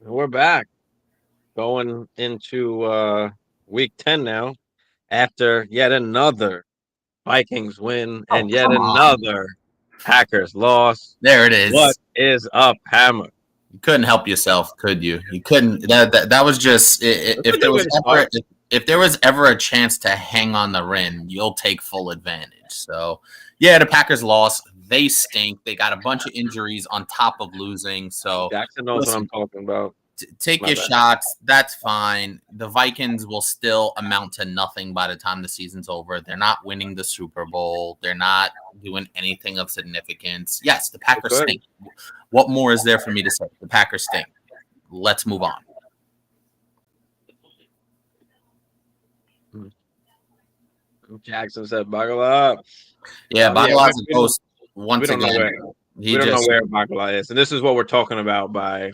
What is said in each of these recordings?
We're back going into week 10 now after yet another Vikings win Oh, and yet come on. another Packers loss. There it What is. is up, Hammer? You couldn't help yourself, could you? You couldn't. That was just That's a if there good way was to start. if there was ever a chance to hang on the rim, you'll take full advantage. So, yeah, the Packers lost. They stink. They got a bunch of injuries on top of losing. So, Jackson knows what I'm listen, talking about. take My your bad. shots. That's fine. The Vikings will still amount to nothing by the time the season's over. They're not winning the Super Bowl. They're not doing anything of significance. Yes, the We're Packers good. stink. What more is there for me to say? The Packers stink. Let's move on. Jackson said, "Buckle up." Yeah, Yeah, Bagala's a ghost we once don't know again. where He just Buckle is, and this is what we're talking about. By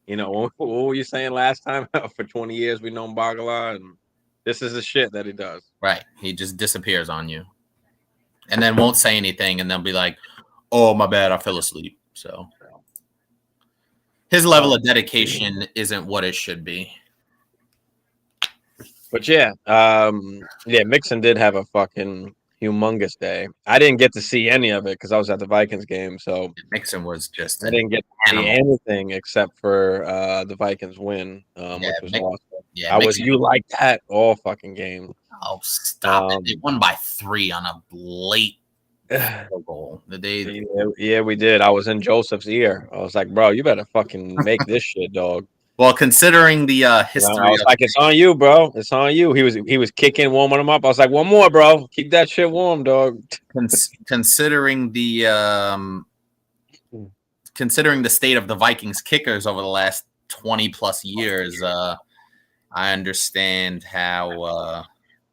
what were you saying last time? For 20 years, we known Bagala, and this is the shit that he does. right. He just disappears on you, and then won't say anything, and then be like, "Oh, my bad, I fell asleep." So his level of dedication isn't what it should be. But yeah, Mixon did have a fucking humongous day. I didn't get to see any of it because I was at the Vikings game, so Mixon was just I an didn't get to see animal. anything except for the Vikings win, Yeah, which was awesome. yeah, I was Mixon. you like that all fucking game. Oh, stop it! They Um, won by 3 on a late yeah, field goal. They yeah, we did. I was in Joseph's ear. I was like, bro, you better fucking make this shit, dog. well, considering the I history was of like, it's on you, bro. It's on you. He was kicking, warming him up. I was like, one more, bro. Keep that shit warm, dog. considering the considering the state of the Vikings kickers over the last 20 plus years, I understand how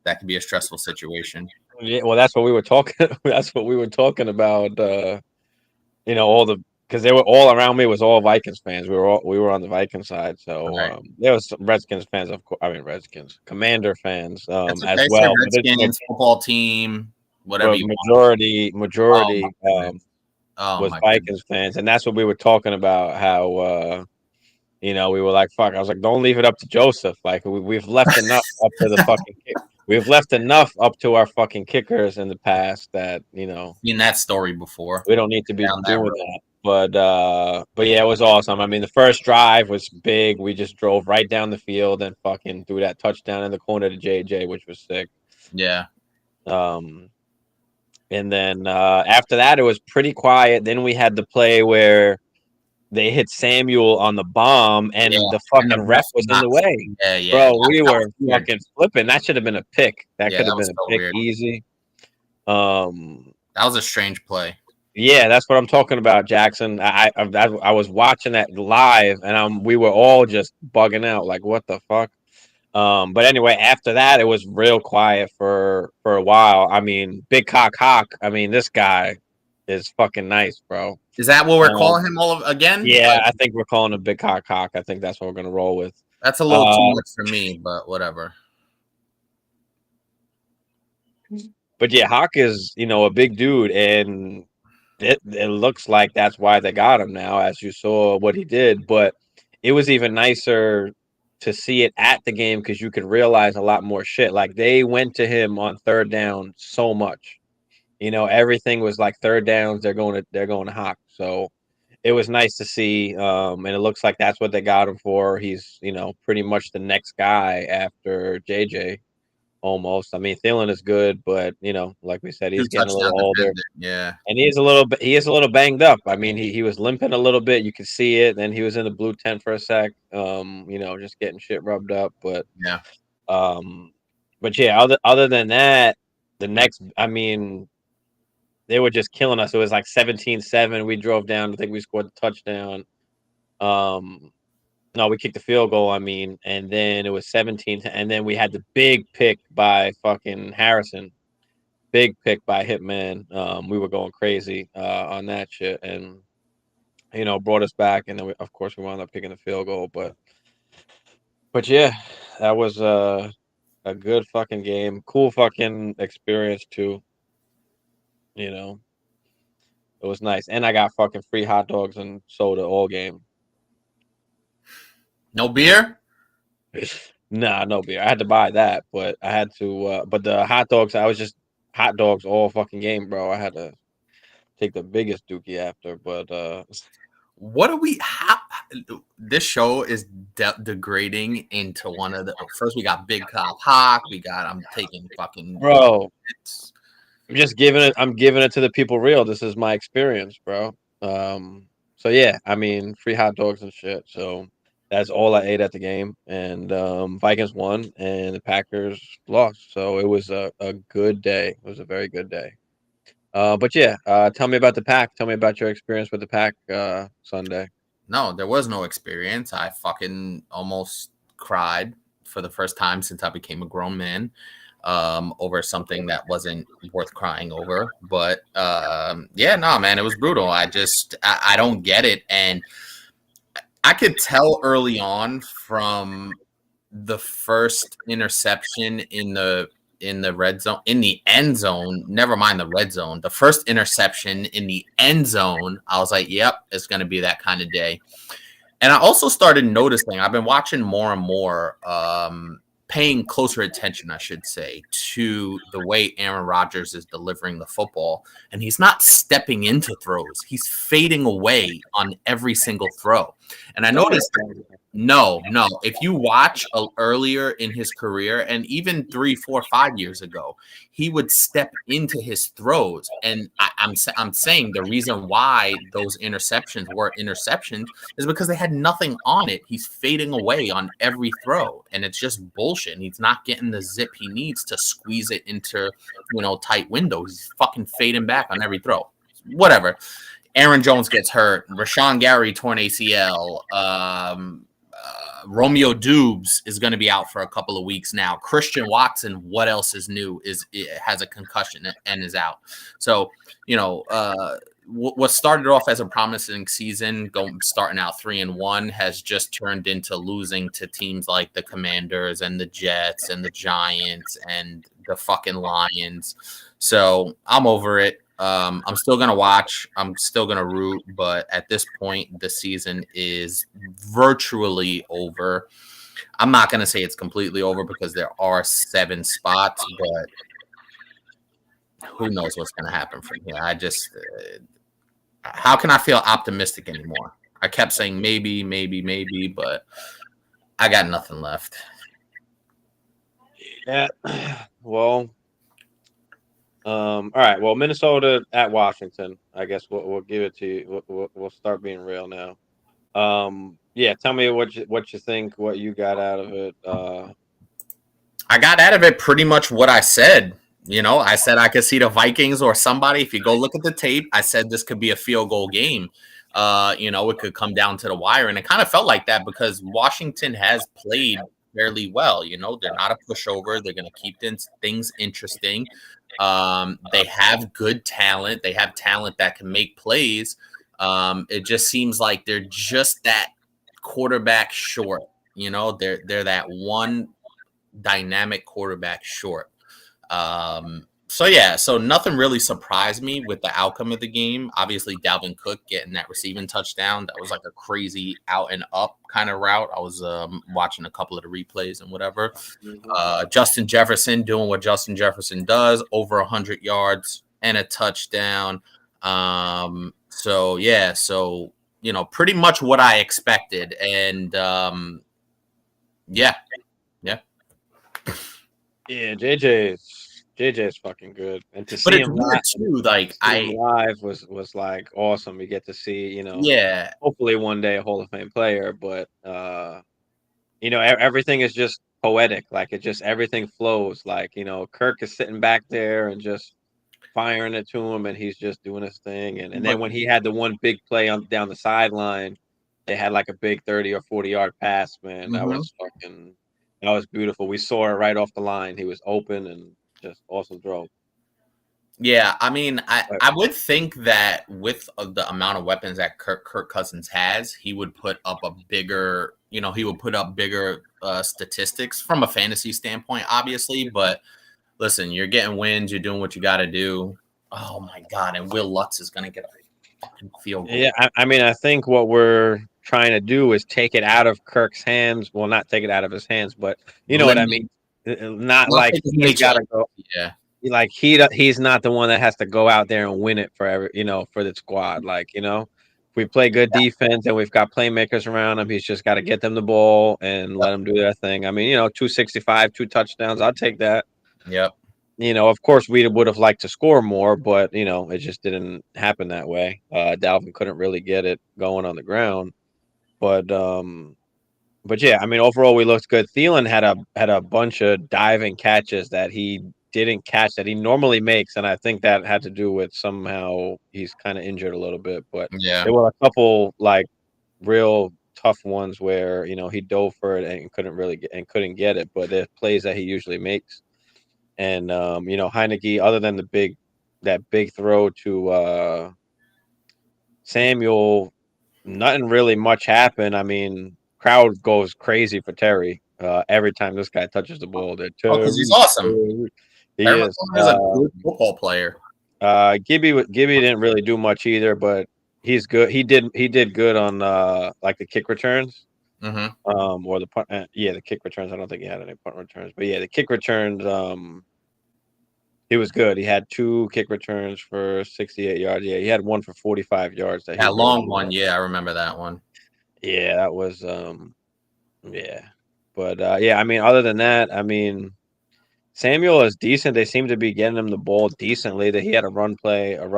that can be a stressful situation. Yeah, well, that's what we were talking. That's what we were talking about. All the because they were all around me was all Vikings fans. We were on the Viking side, so Right. there was some Redskins fans, of course. I mean Redskins, Commander fans, That's as okay. Say well. Redskins, football team, whatever But you want. Oh majority my goodness. Oh was my goodness. Vikings fans, and that's what we were talking about. How we were like, fuck. I was like, don't leave it up to Joseph. Like we've left enough up to the fucking. We've left enough up to our fucking kickers in the past that Seen that story before. we don't need to be Down that doing road. that. But yeah, it was awesome. I mean, the first drive was big. We just drove right down the field and fucking threw that touchdown in the corner to JJ, which was sick. Yeah. Um, and then after that, it was pretty quiet. Then we had the play where they hit Samuel on the bomb, Yeah. and the And the fucking ref ref was in not. the way. Yeah, yeah. Bro, we That was were weird. fucking flipping. That should have been a pick. That Yeah, could that have was been a so pick weird. easy. That was a strange play. Yeah, that's what I'm talking about, Jackson. I was watching that live, and we were all just bugging out, like, what the fuck. But anyway, after that, it was real quiet for a while. I mean, Big Cock Hawk. I mean, this guy is fucking nice, bro. Is that what we're Um, calling him all of again? yeah, Like, I think we're calling him Big Cock Hawk. I think that's what we're gonna roll with. that's a little too Uh, much for me, but whatever. but yeah, Hawk is a big dude, and it looks like that's why they got him now, as you saw what he did. But it was even nicer to see it at the game because you could realize a lot more shit. Like they went to him on third down so much. Everything was like third downs. They're going to Hawk. So it was nice to see. And it looks like that's what they got him for. He's pretty much the next guy after JJ. Almost. I mean, Thielen is good, but like we said, Two he's getting a touchdown little older. dependent. Yeah. And he is a little banged up. I mean, he was limping a little bit. You could see it. Then he was in the blue tent for a sec. Just getting shit rubbed up. Yeah. Um, but yeah, other than that, the next, I mean, they were just killing us. It was like 17-7. We drove down. I think we scored the touchdown. Um, no, we kicked the field goal. I mean, and then it was 17, and then we had the big pick by fucking Harrison. Big pick by Hitman. We were going crazy on that shit, and brought us back. And then of course we wound up kicking the field goal. But yeah, that was a good fucking game. Cool fucking experience too. You know, it was nice, and I got fucking free hot dogs and soda all game. No beer? Nah, no beer. I had to buy that, but I had to. But the hot dogs, I was just hot dogs all fucking game, bro. I had to take the biggest dookie after, but What do we have? This show is degrading into one of the first. We got Big Cop Hawk. We got I'm taking fucking bro, it's, I'm just giving it. I'm giving it to the people real. This is my experience, bro. So yeah, I mean, free hot dogs and shit. So that's all I ate at the game, and Vikings won, and the Packers lost. So it was a good day. It was a very good day. But yeah, tell me about the pack. Tell me about your experience with the pack Sunday. no, there was no experience. I fucking almost cried for the first time since I became a grown man over something that wasn't worth crying over. But yeah, no, man, it was brutal. I don't get it. And I could tell early on from the first interception in the red zone, in the end zone, never mind the red zone, the first interception in the end zone, I was like, yep, it's going to be that kind of day. And I also started noticing, I've been watching more and more, paying closer attention, I should say, to the way Aaron Rodgers is delivering the football. And he's not stepping into throws, he's fading away on every single throw. And I noticed no. If you watch earlier in his career, and even 3, 4, 5 years ago, he would step into his throws. And I'm saying the reason why those interceptions were interceptions is because they had nothing on it. He's fading away on every throw, and it's just bullshit. And he's not getting the zip he needs to squeeze it into tight windows. He's fucking fading back on every throw. Whatever. Aaron Jones gets hurt. Rashawn Gary torn ACL. Romeo Dubes is going to be out for a couple of weeks now. Christian Watson, what else is new? Has a concussion and is out. So, what started off as a promising season, starting out 3-1, has just turned into losing to teams like the Commanders and the Jets and the Giants and the fucking Lions. So I'm over it. I'm still gonna watch. I'm still gonna root, but at this point, the season is virtually over. I'm not gonna say it's completely over because there are 7 spots, but who knows what's gonna happen from here? I just, how can I feel optimistic anymore? I kept saying maybe, but I got nothing left. Yeah, well. All right. Well, Minnesota at Washington. I guess we'll give it to you. We'll start being real now. Yeah. Tell me what you think. What you got out of it. I got out of it pretty much what I said. I said I could see the Vikings or somebody. If you go look at the tape, I said this could be a field goal game. It could come down to the wire, and it kind of felt like that because Washington has played fairly well. They're not a pushover. They're going to keep things interesting. They have good talent. They have talent that can make plays. It just seems like they're just that quarterback short. They're that one dynamic quarterback short. So nothing really surprised me with the outcome of the game. Obviously, Dalvin Cook getting that receiving touchdown, that was like a crazy out and up kind of route. I was watching a couple of the replays and whatever. Justin Jefferson doing what Justin Jefferson does, over 100 yards and a touchdown. So pretty much what I expected. And yeah. Yeah, JJ's fucking good, and to But see it's him weird too. Like live was like awesome. You get to see, yeah. hopefully one day a Hall of Fame player, but everything is just poetic. Like everything flows. Like Kirk is sitting back there and just firing it to him, and he's just doing his thing. And then when he had the one big play down the sideline, they had like a big 30 or 40-yard pass. Man, that was beautiful. We saw it right off the line. He was open and just awesome throw. Yeah, I mean, I would think that with the amount of weapons that Kirk Cousins has, he would put up bigger statistics from a fantasy standpoint, obviously. But listen, you're getting wins, you're doing what you got to do. Oh my God! And Will Lutz is going to get a fucking field goal. Yeah, I mean, I think what we're trying to do is take it out of Kirk's hands. Well, not take it out of his hands, but you know what I Limit, mean. Not not like take as many he's got to go. Yeah, Like he's not the one that has to go out there and win it for for the squad. Like if we play good defense and we've got playmakers around him, he's just got to get them the ball and let them do their thing. I mean, 265, 2 touchdowns. I'll take that. yep. Of course, we would have liked to score more, but it just didn't happen that way. Dalvin couldn't really get it going on the ground, but yeah, I mean, overall we looked good. Thielen had a bunch of diving catches that he didn't catch that he normally makes, and I think that had to do with somehow he's kind of injured a little bit. But Yeah, there were a couple like real tough ones where he dove for it and couldn't get it, but there's plays that he usually makes. And Heineke, other than that big throw to Samuel, nothing really much happened. I mean, crowd goes crazy for Terry every time this guy touches the ball. They're because he's Terry, awesome. Terry. He Terry is. McLaurin is a good football player. Gibby didn't really do much either, but he's good. He did good on like the kick returns. Or the punt. The kick returns. I don't think he had any punt returns, but yeah, the kick returns. He was good. He had 2 kick returns for 68 yards. Yeah, he had one for 45 yards. That long one. Yeah, I remember that one. Yeah, that was yeah. But yeah, I mean, other than that, I mean, Samuel is decent. They seem to be getting him the ball decently. That he had a rushing play He had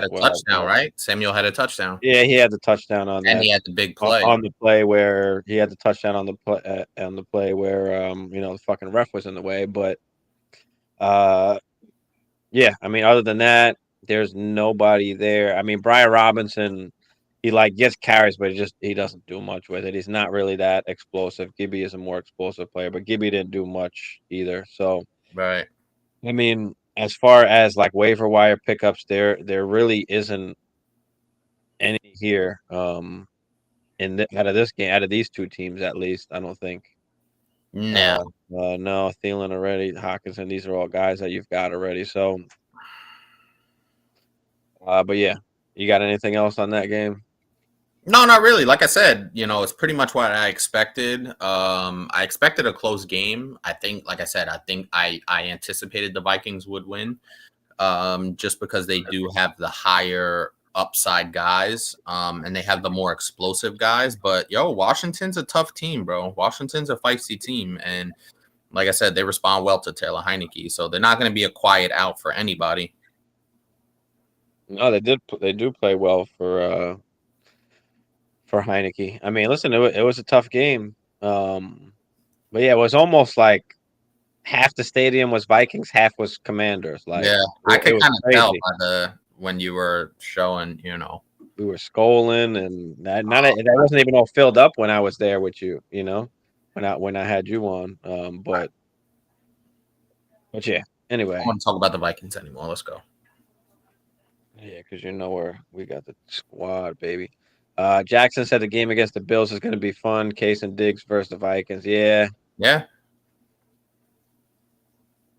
as a well. touchdown, right? Samuel had a touchdown. Yeah, he had the touchdown on that. And he had the big play. On the play where he had the touchdown on the play where the fucking ref was in the way, but yeah, I mean, other than that, there's nobody there. I mean, Brian Robinson, he gets carries, but he doesn't do much with it. He's not really that explosive. Gibby is a more explosive player, but Gibby didn't do much either. So, Right. I mean, as far as waiver wire pickups, there really isn't any here. Out of this game, out of these 2 teams, at least, I don't think. No. No, Thielen already, Hawkinson. These are all guys that you've got already. So, but yeah, you got anything else on that game? No, not really. Like I said, it's pretty much what I expected. I expected a close game. I think, like I said, I anticipated the Vikings would win, just because they do have the higher upside guys, and they have the more explosive guys. But Washington's a tough team, bro. Washington's a feisty team, and like I said, they respond well to Taylor Heineke, so they're not going to be a quiet out for anybody. No, they do play well for Heineke. I mean, listen, it was a tough game. But yeah, it was almost like half the stadium was Vikings, half was Commanders. Yeah, I could kind of tell by when you were showing, we were scolding, and that wasn't even all filled up when I was there with you. When I had you on. But yeah. Anyway, I don't want to talk about the Vikings anymore. Let's go. Yeah, because where we got the squad, baby. Jackson said the game against the Bills is going to be fun. Case and Diggs versus the Vikings. Yeah. Yeah.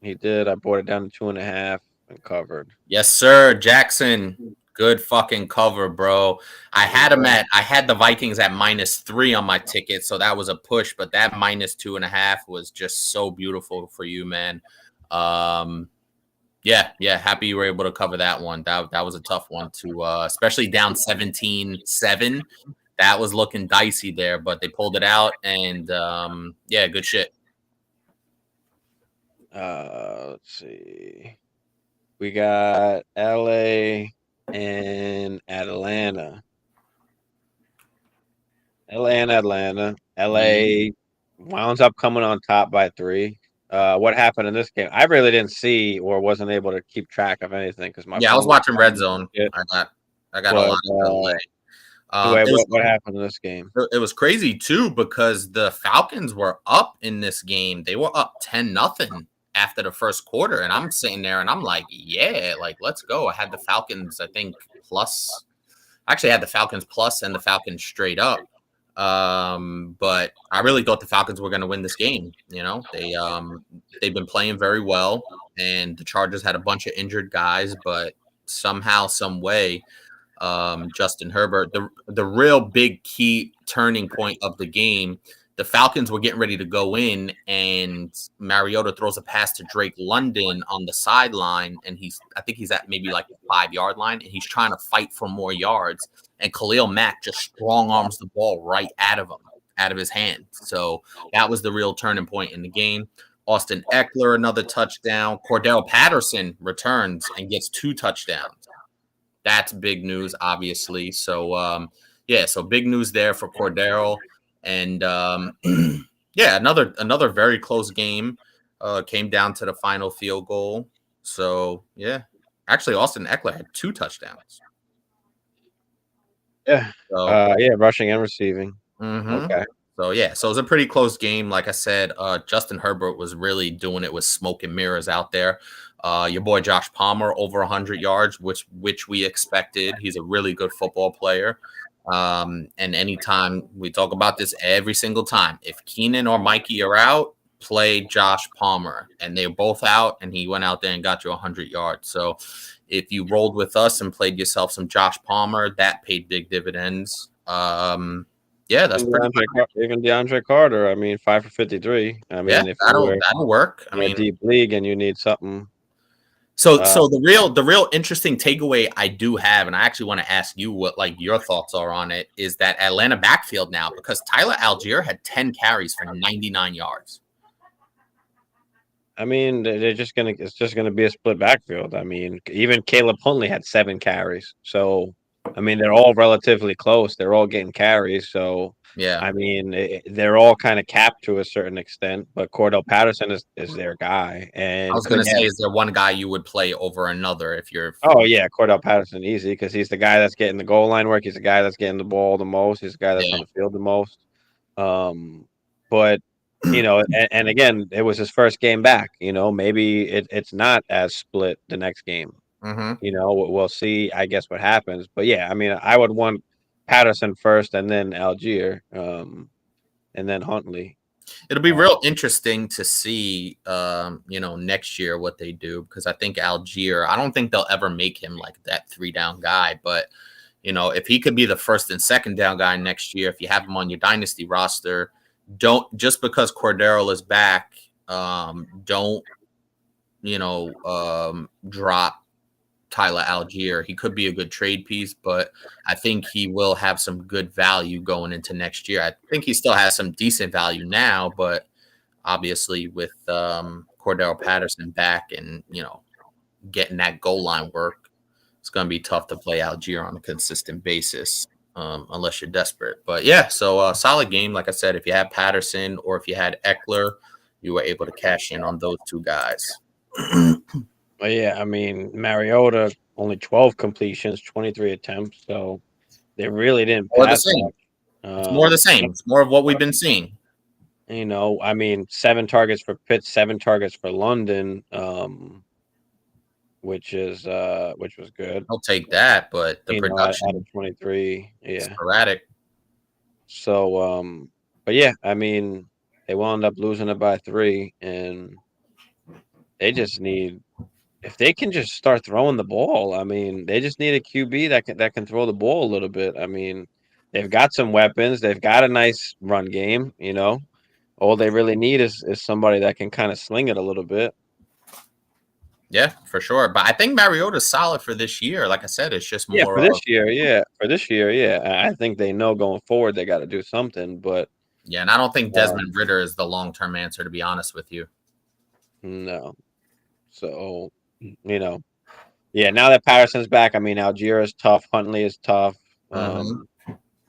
He did. I brought it down to 2.5 and covered. Yes, sir. Jackson. Good fucking cover, bro. I had the Vikings at -3 on my ticket, so that was a push, but that -2.5 was just so beautiful for you, man. Yeah, happy you were able to cover that one. That was a tough one to especially down 17-7. That was looking dicey there, but they pulled it out, and yeah, good shit. Let's see. We got LA and Atlanta. LA wound up coming on top by 3. What happened in this game? I really didn't see or wasn't able to keep track of anything because I was watching Red Zone. I got a lot of delay. What happened in this game? It was crazy too because the Falcons were up in this game. They were up 10-0 after the first quarter, and I'm sitting there and I'm like, yeah, let's go. I had the Falcons, I think, plus. I actually had the Falcons plus and the Falcons straight up. But I really thought the Falcons were going to win this game. They've been playing very well, and the Chargers had a bunch of injured guys, but somehow, some way, Justin Herbert. The real big key turning point of the game, the Falcons were getting ready to go in, and Mariota throws a pass to Drake London on the sideline, and I think he's at maybe like the 5-yard line, and he's trying to fight for more yards, and Khalil Mack just strong arms the ball right out of his hand. So that was the real turning point in the game. Austin Eckler, another touchdown. Cordell Patterson returns and gets 2 touchdowns. That's big news, obviously. So, so big news there for Cordero. And, another very close game. Came down to the final field goal. So, yeah. Actually, Austin Eckler had 2 touchdowns. Yeah. So, rushing and receiving. Okay. So it was a pretty close game. Like I said, Justin Herbert was really doing it with smoke and mirrors out there. Your boy Josh Palmer over 100 yards, which we expected. He's a really good football player. And anytime we talk about this every single time, if Keenan or Mikey are out, play Josh Palmer. And they're both out, and he went out there and got you 100 yards. So if you rolled with us and played yourself some Josh Palmer, that paid big dividends. That's pretty much. Even DeAndre Carter. I mean, 5 for 53. I mean, if that'll work. I mean, a deep league and you need something. So the real interesting takeaway I do have, and I actually want to ask you what like your thoughts are on it, is that Atlanta backfield now, because Tyler Algier had 10 carries for 99 yards. I mean, it's just gonna be a split backfield. I mean, even Caleb Huntley had 7 carries. So I mean, they're all relatively close. They're all getting carries. So, yeah, I mean, they're all kind of capped to a certain extent. But Cordell Patterson is their guy. And I was going to say, is there one guy you would play over another if you're? Oh, yeah, Cordell Patterson, easy, because he's the guy that's getting the goal line work. He's the guy that's getting the ball the most. He's the guy that's on the field the most. But, and again, it was his first game back. Maybe it's not as split the next game. We'll see, I guess, what happens. But yeah, I mean, I would want Patterson first and then Algier, and then Huntley. It'll be real interesting to see, next year what they do, because I think Algier, I don't think they'll ever make him like that 3-down guy. But, if he could be the first and second down guy next year, if you have him on your dynasty roster, don't just because Cordero is back, don't, drop Tyler Algier. He could be a good trade piece, but I think he will have some good value going into next year. I think he still has some decent value now, but obviously with Cordell Patterson back and, getting that goal line work, it's going to be tough to play Algier on a consistent basis unless you're desperate. But yeah, so solid game. Like I said, if you had Patterson or if you had Eckler, you were able to cash in on those 2 guys. Well, yeah, I mean, Mariota, only 12 completions, 23 attempts. So they really didn't pass much. It's more the same. It's more of what we've been seeing. I mean, 7 targets for Pitts, 7 targets for London, which was good. I'll take that, but the production out of 23, sporadic. So, but yeah, I mean, they wound up losing it by 3, and they just need. If they can just start throwing the ball, I mean, they just need a QB that can throw the ball a little bit. I mean, they've got some weapons. They've got a nice run game. All they really need is somebody that can kind of sling it a little bit. Yeah, for sure. But I think Mariota's solid for this year. Like I said, it's just more for this year. Yeah, for this year. Yeah, I think they know going forward they got to do something. But yeah, and I don't think Desmond Ridder is the long-term answer, to be honest with you. No. So. Now that Patterson's back, I mean, Algier is tough. Huntley is tough.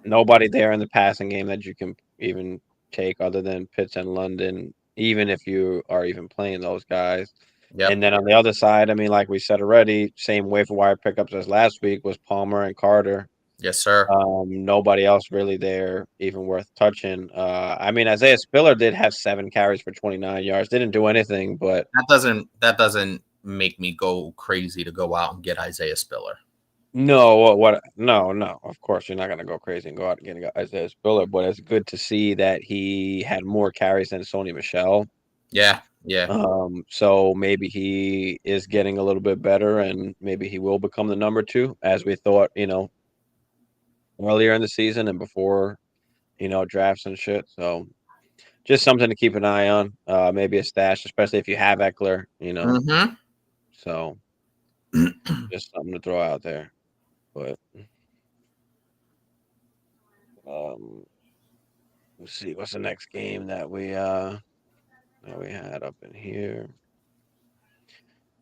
Nobody there in the passing game that you can even take other than Pitts and London, even if you are even playing those guys. Yep. And then on the other side, I mean, like we said already, same waiver wire pickups as last week was Palmer and Carter. Yes, sir. Nobody else really there even worth touching. I mean, Isaiah Spiller did have 7 carries for 29 yards. Didn't do anything, but that doesn't make me go crazy to go out and get Isaiah Spiller. No, no. Of course, you're not going to go crazy and go out and get Isaiah Spiller, but it's good to see that he had more carries than Sony Michel. Yeah. So maybe he is getting a little bit better, and maybe he will become the number 2, as we thought, earlier in the season and before, drafts and shit. So just something to keep an eye on. Maybe a stash, especially if you have Eckler, Mm-hmm. So just something to throw out there. But let's see what's the next game that we had up in here.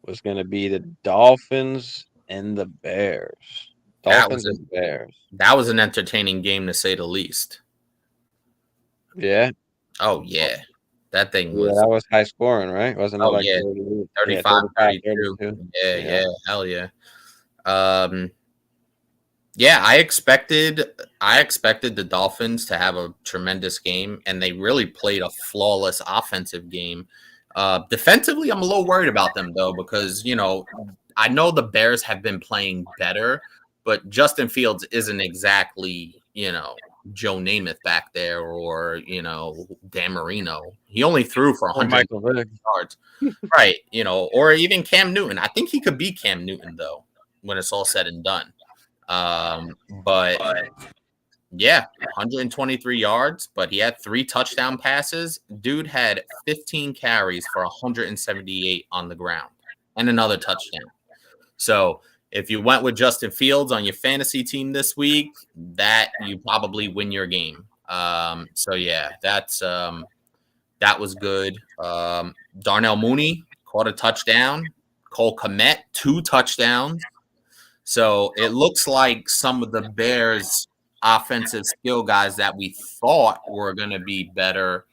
Was going to be the Dolphins and the Bears. That Dolphins was and Bears. that was an entertaining game to say the least. Yeah. Oh yeah. That thing Yeah, was that was high scoring, right? Wasn't it like 30, 35, 35, 32. 32? Yeah, Yeah. yeah, hell yeah. Yeah, I expected the Dolphins to have a tremendous game, and they really played a flawless offensive game. Defensively, I'm a little worried about them though, because I know the Bears have been playing better, but Justin Fields isn't exactly Joe Namath back there, or Dan Marino. He only threw for Or 100 Michael Vick. yards, right? Or even Cam Newton. I think he could be Cam Newton though when it's all said and done. But yeah, 123 yards, but he had 3 touchdown passes. Dude had 15 carries for 178 on the ground and another touchdown. So if you went with Justin Fields on your fantasy team this week, that you probably win your game. So yeah, that was good. Darnell Mooney caught a touchdown. Cole Kmet, 2 touchdowns. So it looks like some of the Bears' offensive skill guys that we thought were going to be better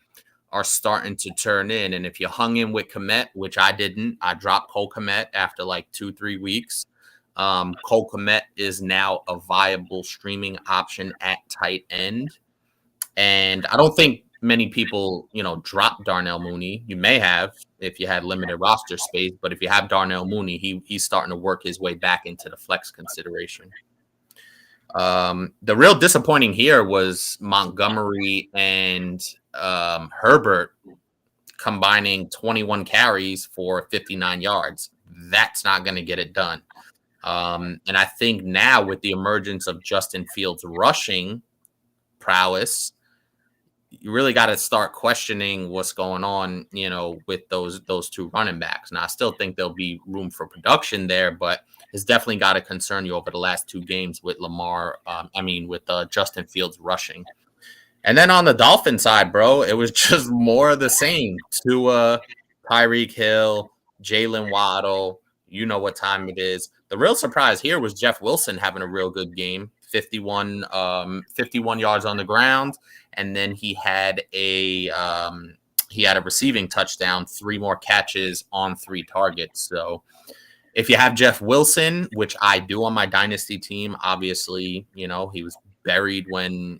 are starting to turn in. And if you hung in with Kmet, which I didn't, I dropped Cole Kmet after like 2-3 weeks. Cole Kmet is now a viable streaming option at tight end. And I don't think many people, drop Darnell Mooney. You may have if you had limited roster space, but if you have Darnell Mooney, he's starting to work his way back into the flex consideration. The real disappointing here was Montgomery and Herbert combining 21 carries for 59 yards. That's not going to get it done. And I think now with the emergence of Justin Fields' rushing prowess, you really got to start questioning what's going on, with those 2 running backs. Now, I still think there'll be room for production there, but it's definitely got to concern you over the last 2 games with Justin Fields rushing. And then on the Dolphin side, bro, it was just more of the same. Tua, Tyreek Hill, Jalen Waddle. You know what time it is. The real surprise here was Jeff Wilson having a real good game. 51 yards on the ground, and then he had a receiving touchdown, 3 more catches on 3 targets. So if you have Jeff Wilson, which I do on my Dynasty team, obviously, he was buried when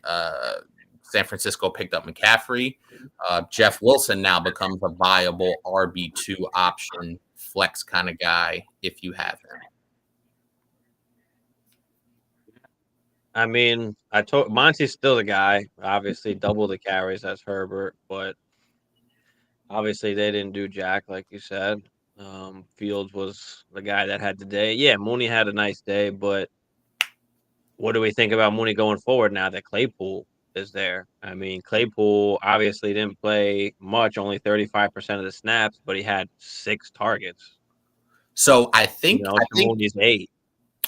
San Francisco picked up McCaffrey. Jeff Wilson now becomes a viable RB2 option, flex kind of guy if you have him. I mean, Monty's still the guy. Obviously, double the carries as Herbert, but obviously they didn't do jack like you said. Fields was the guy that had the day. Yeah, Mooney had a nice day, but what do we think about Mooney going forward now that Claypool is there? I mean, Claypool obviously didn't play much, only 35% of the snaps, but he had 6 targets. So I think Mooney's 8.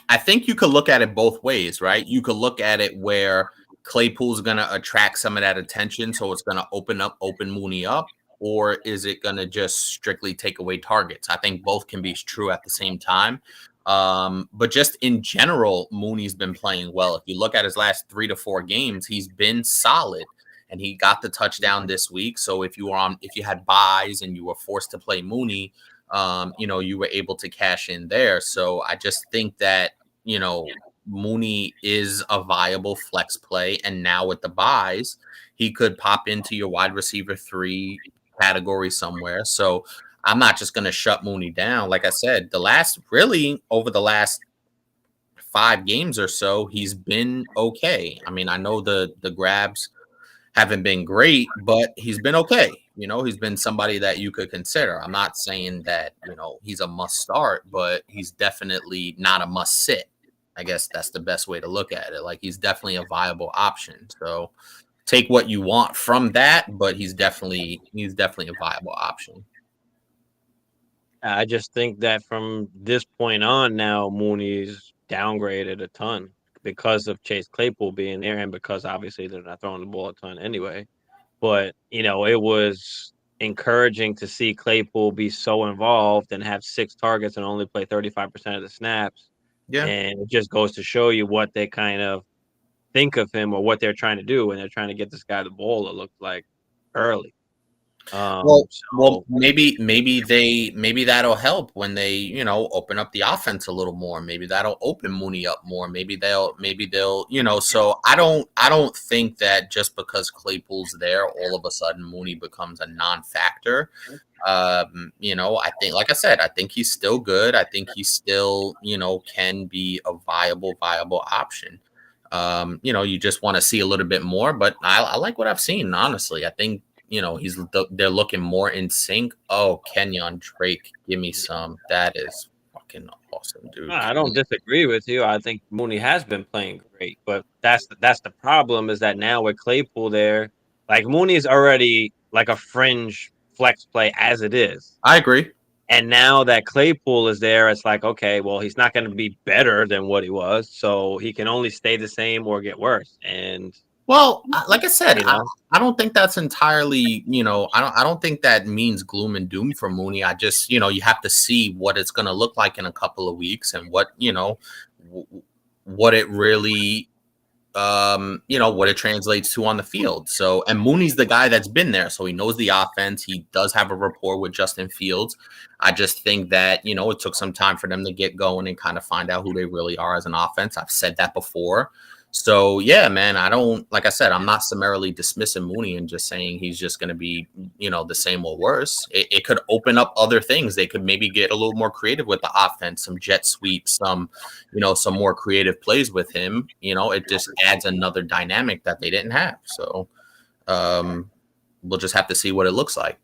I think you could look at it both ways, right? You could look at it where Claypool's going to attract some of that attention, so it's going to open Mooney up, or is it going to just strictly take away targets? I think both can be true at the same time. But just in general, Mooney's been playing well. If you look at his last 3 to 4 games, he's been solid, and he got the touchdown this week. So if you had buys and you were forced to play Mooney, you were able to cash in there. So I just think that, Mooney is a viable flex play. And now with the buys, he could pop into your wide receiver 3 category somewhere. So I'm not just going to shut Mooney down. Like I said, over the last 5 games or so, he's been okay. I mean, I know the grabs haven't been great, but he's been okay. He's been somebody that you could consider. I'm not saying that, he's a must start, but he's definitely not a must sit. I guess that's the best way to look at it. Like, he's definitely a viable option. So take what you want from that, but he's definitely a viable option. I just think that from this point on now, Mooney's downgraded a ton because of Chase Claypool being there and because obviously they're not throwing the ball a ton anyway. But, it was encouraging to see Claypool be so involved and have 6 targets and only play 35% of the snaps. Yeah. And it just goes to show you what they kind of think of him or what they're trying to do, and they're trying to get this guy the ball, it looks like, early. Well, So maybe that'll help when they open up the offense a little more. Maybe that'll open Mooney up more. Maybe they'll So I don't think that just because Claypool's there, all of a sudden Mooney becomes a non-factor. I think, like I said, I think he's still good. I think he still can be a viable option. You just want to see a little bit more, but I like what I've seen. Honestly, I think they're looking more in sync. Oh, Kenyon Drake, give me some. That is fucking awesome, dude. I don't disagree with you. I think Mooney has been playing great, but that's the problem is that now with Claypool there, like Mooney's already like a fringe flex play as it is. I agree. And now that Claypool is there, it's like, okay, well, he's not going to be better than what he was, so he can only stay the same or get worse. And Well, like I said, you know, I don't think that's entirely, I don't think that means gloom and doom for Mooney. I just, you have to see what it's going to look like in a couple of weeks and what it really what it translates to on the field. So, and Mooney's the guy that's been there, so he knows the offense. He does have a rapport with Justin Fields. I just think that, it took some time for them to get going and kind of find out who they really are as an offense. I've said that before. So, yeah, man, like I said, I'm not summarily dismissing Mooney and just saying he's just going to be, the same or worse. It could open up other things. They could maybe get a little more creative with the offense, some jet sweeps, some more creative plays with him. It just adds another dynamic that they didn't have. So we'll just have to see what it looks like.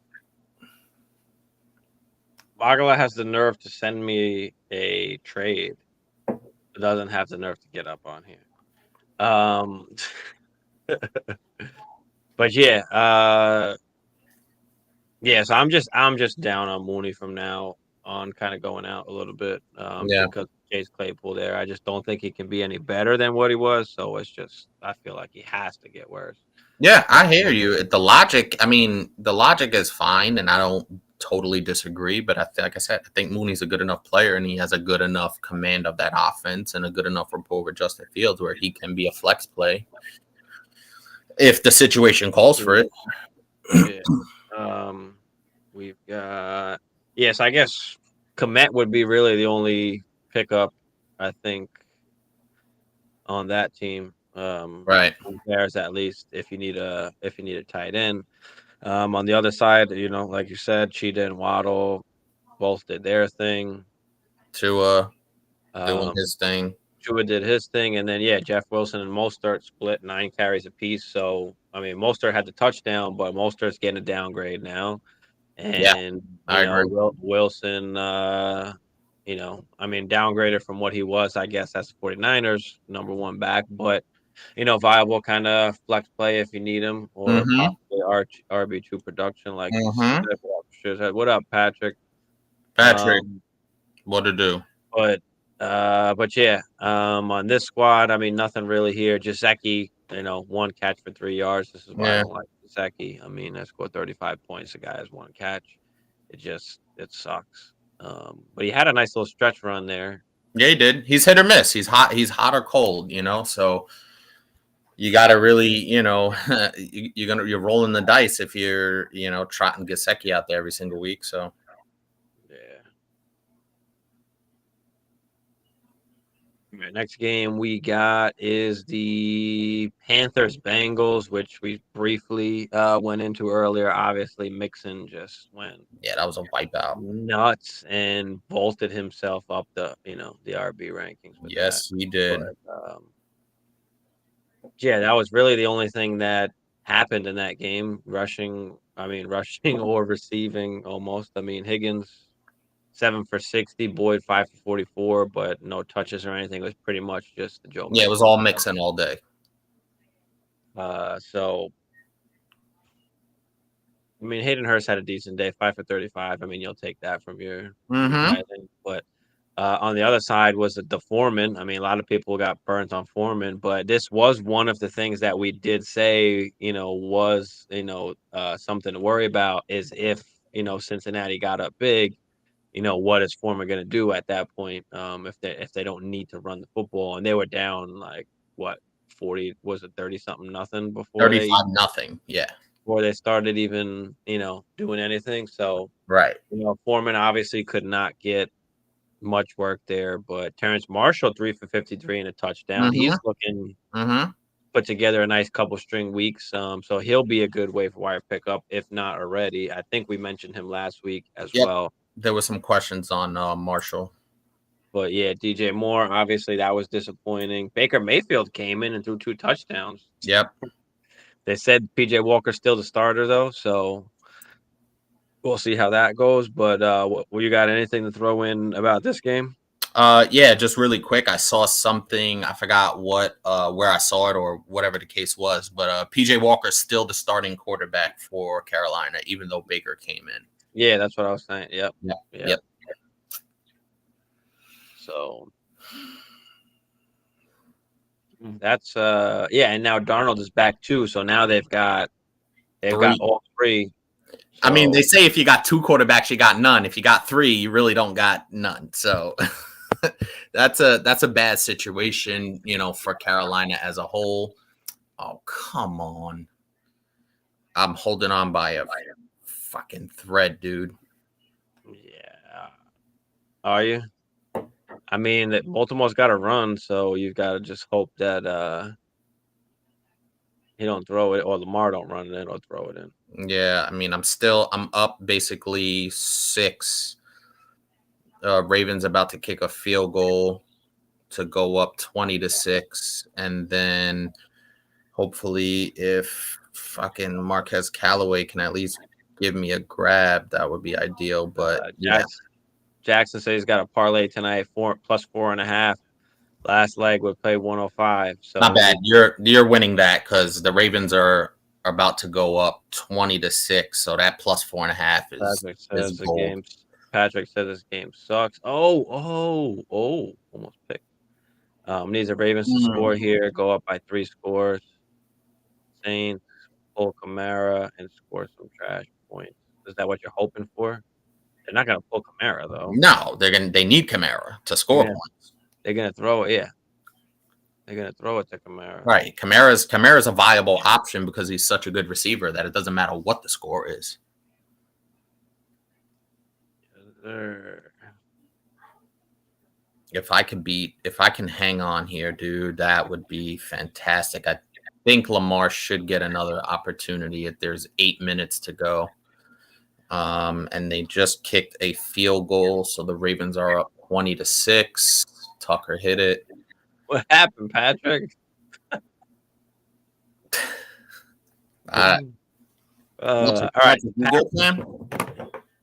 Bagala has the nerve to send me a trade, but doesn't have the nerve to get up on here. But yeah, so I'm just down on Mooney from now on, kind of going out a little bit. Because Chase Claypool there, I just don't think he can be any better than what he was. So it's just, I feel like he has to get worse. Yeah, I hear you. The logic is fine, and I don't totally disagree. But like I said, I think Mooney's a good enough player, and he has a good enough command of that offense and a good enough rapport with Justin Fields where he can be a flex play if the situation calls for it. Yeah. We've got so I guess Komet would be really the only pickup, I think, on that team. Right. Bears, at least if you need a tight end. On the other side, like you said, Cheetah and Waddle both did their thing. Tua doing his thing. Tua did his thing, and then Jeff Wilson and Mostert split 9 carries apiece. So I mean, Mostert had the touchdown, but Mostert's getting a downgrade now. And I agree. Wilson, downgraded from what he was, I guess that's 49ers number 1 back, but viable kind of flex play if you need him, or possibly RB2 production like what up, Patrick? What to do? But on this squad, I mean, nothing really here. Gesicki, 1 catch for 3 yards. This is why I don't like Gesicki. I mean, I scored 35 points. The guy has 1 catch. It sucks. But he had a nice little stretch run there. Yeah, he did. He's hit or miss. He's hot or cold, so you got to really, you're rolling the dice if you're, trotting Gesicki out there every single week. So, Right, next game we got is the Panthers-Bengals, which we briefly went into earlier. Obviously, Mixon just went that was a wipeout, nuts, and vaulted himself up the RB rankings. Yes, he did. But, that was really the only thing that happened in that game. Rushing or receiving almost. I mean, Higgins 7 for 60, Boyd 5 for 44, but no touches or anything. It was pretty much just the Joe Yeah, it was all mixing all day. So, I mean, Hayden Hurst had a decent day, 5 for 35. I mean, you'll take that from your tight end. But on the other side was the Foreman. I mean, a lot of people got burnt on Foreman, but this was one of the things that we did say, was, something to worry about is if, Cincinnati got up big, what is Foreman going to do at that point if they don't need to run the football? And they were down like, what, 40, was it 30-something nothing before 35-0. Yeah. Before they started even, doing anything. So, right. Foreman obviously could not get much work there, but Terrence Marshall 3 for 53 and a touchdown. He's looking put together a nice couple string weeks. So he'll be a good waiver wire pickup, if not already. I think we mentioned him last week as well. There were some questions on Marshall. But yeah, DJ Moore, obviously that was disappointing. Baker Mayfield came in and threw 2 touchdowns. Yep. They said PJ Walker's still the starter though, so we'll see how that goes. But you got anything to throw in about this game? Yeah, just really quick. I saw something. I forgot what where I saw it or whatever the case was. But PJ Walker's still the starting quarterback for Carolina, even though Baker came in. Yeah, that's what I was saying. Yep. So that's and now Darnold is back too. So now they've got all three. So, I mean, they say if you got 2 quarterbacks, you got none. If you got 3, you really don't got none. So that's a bad situation, for Carolina as a whole. Oh, come on. I'm holding on by a fucking thread, dude. Yeah. Are you? I mean, Baltimore's got to run, so you've got to just hope that he don't throw it or Lamar don't run it or throw it in. Yeah, I mean, I'm up basically 6. Ravens about to kick a field goal to go up 20-6, and then hopefully if fucking Marquez Callaway can at least give me a grab, that would be ideal. But Jackson says he's got a parlay tonight, plus 4.5. Last leg would play 105. So not bad. You're winning that because the Ravens are about to go up 20-6. So that plus 4.5 is gold. Patrick says this game sucks. Oh, almost picked. Needs the Ravens to score here, go up by 3 scores. Saints pull Kamara and score some trash points. Is that what you're hoping for? They're not gonna pull Kamara though. No, they need Kamara to score points. They're gonna throw it, They're gonna throw it to Kamara. Right. Kamara's a viable option because he's such a good receiver that it doesn't matter what the score is. If I can hang on here, dude, that would be fantastic. I think Lamar should get another opportunity if there's 8 minutes to go. And they just kicked a field goal, so the Ravens are up 20-6. Tucker hit it. What happened, Patrick? All right.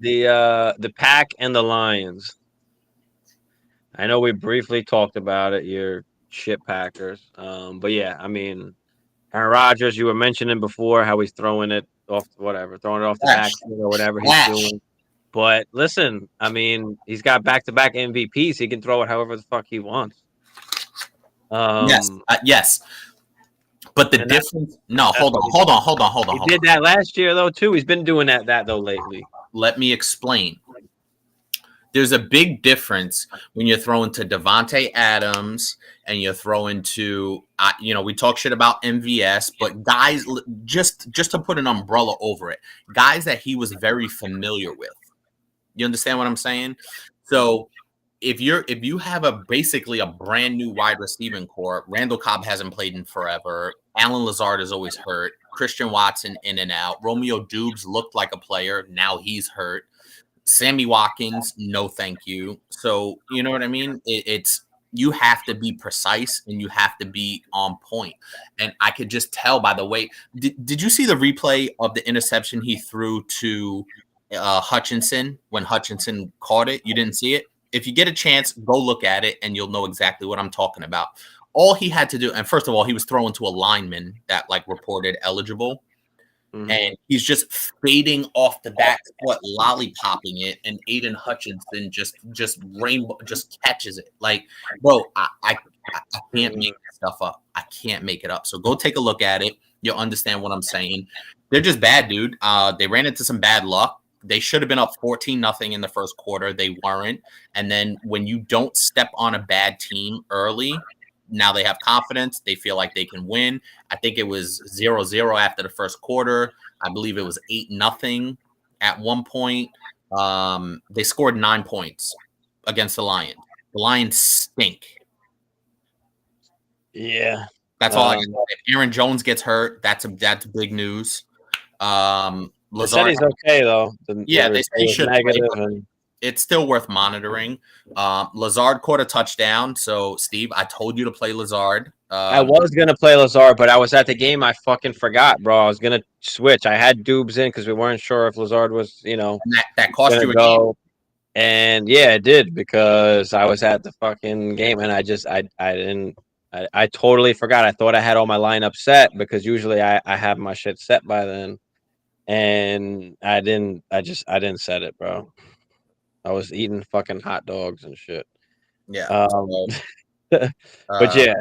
The Pack and the Lions. I know we briefly talked about it. You're shit Packers. But yeah, I mean, Aaron Rodgers, you were mentioning before how he's throwing it off the back or whatever he's doing. But listen, I mean, he's got back-to-back MVPs. He can throw it however the fuck he wants. Yes. But the difference. No, hold on. He did that last year though too. He's been doing that though lately. Let me explain. There's a big difference when you're throwing to Devontae Adams and you're throwing to, we talk shit about MVS, but guys, just to put an umbrella over it, guys that he was very familiar with. You understand what I'm saying? So if you have basically a brand new wide receiving core, Randall Cobb hasn't played in forever. Alan Lazard is always hurt. Christian Watson in and out. Romeo Dubes looked like a player. Now he's hurt. Sammy Watkins, no thank you. So, you know what I mean? It's you have to be precise and you have to be on point. And I could just tell by the way. Did you see the replay of the interception he threw to Hutchinson when Hutchinson caught it. You didn't see it. If you get a chance, go look at it, and you'll know exactly what I'm talking about. All he had to do, and first of all, he was throwing to a lineman that like reported eligible. And he's just fading off the back foot, lollipopping it, and Aiden Hutchinson just catches it. Like, bro, I can't make this stuff up. I can't make it up. So go take a look at it. You'll understand what I'm saying. They're just bad, dude. They ran into some bad luck. They should have been up 14-0 in the first quarter. They weren't. And then when you don't step on a bad team early, now they have confidence. They feel like they can win. I think it was 0-0 after the first quarter. I believe it was 8-0 at one point. They scored 9 points against the Lions. The Lions stink. Yeah. That's all I can say. If Aaron Jones gets hurt, that's big news. Lazard, They said he's okay, though. They say he should play, it's still worth monitoring. Lazard caught a touchdown. So, Steve, I told you to play Lazard. I was going to play Lazard, but I was at the game. I fucking forgot, bro. I was going to switch. I had Dubes in because we weren't sure if Lazard was, that cost you a game. And yeah, it did because I was at the fucking game and I totally forgot. I thought I had all my lineup set because usually I have my shit set by then. And I didn't set it, bro. I was eating fucking hot dogs and shit. Yeah. But yeah.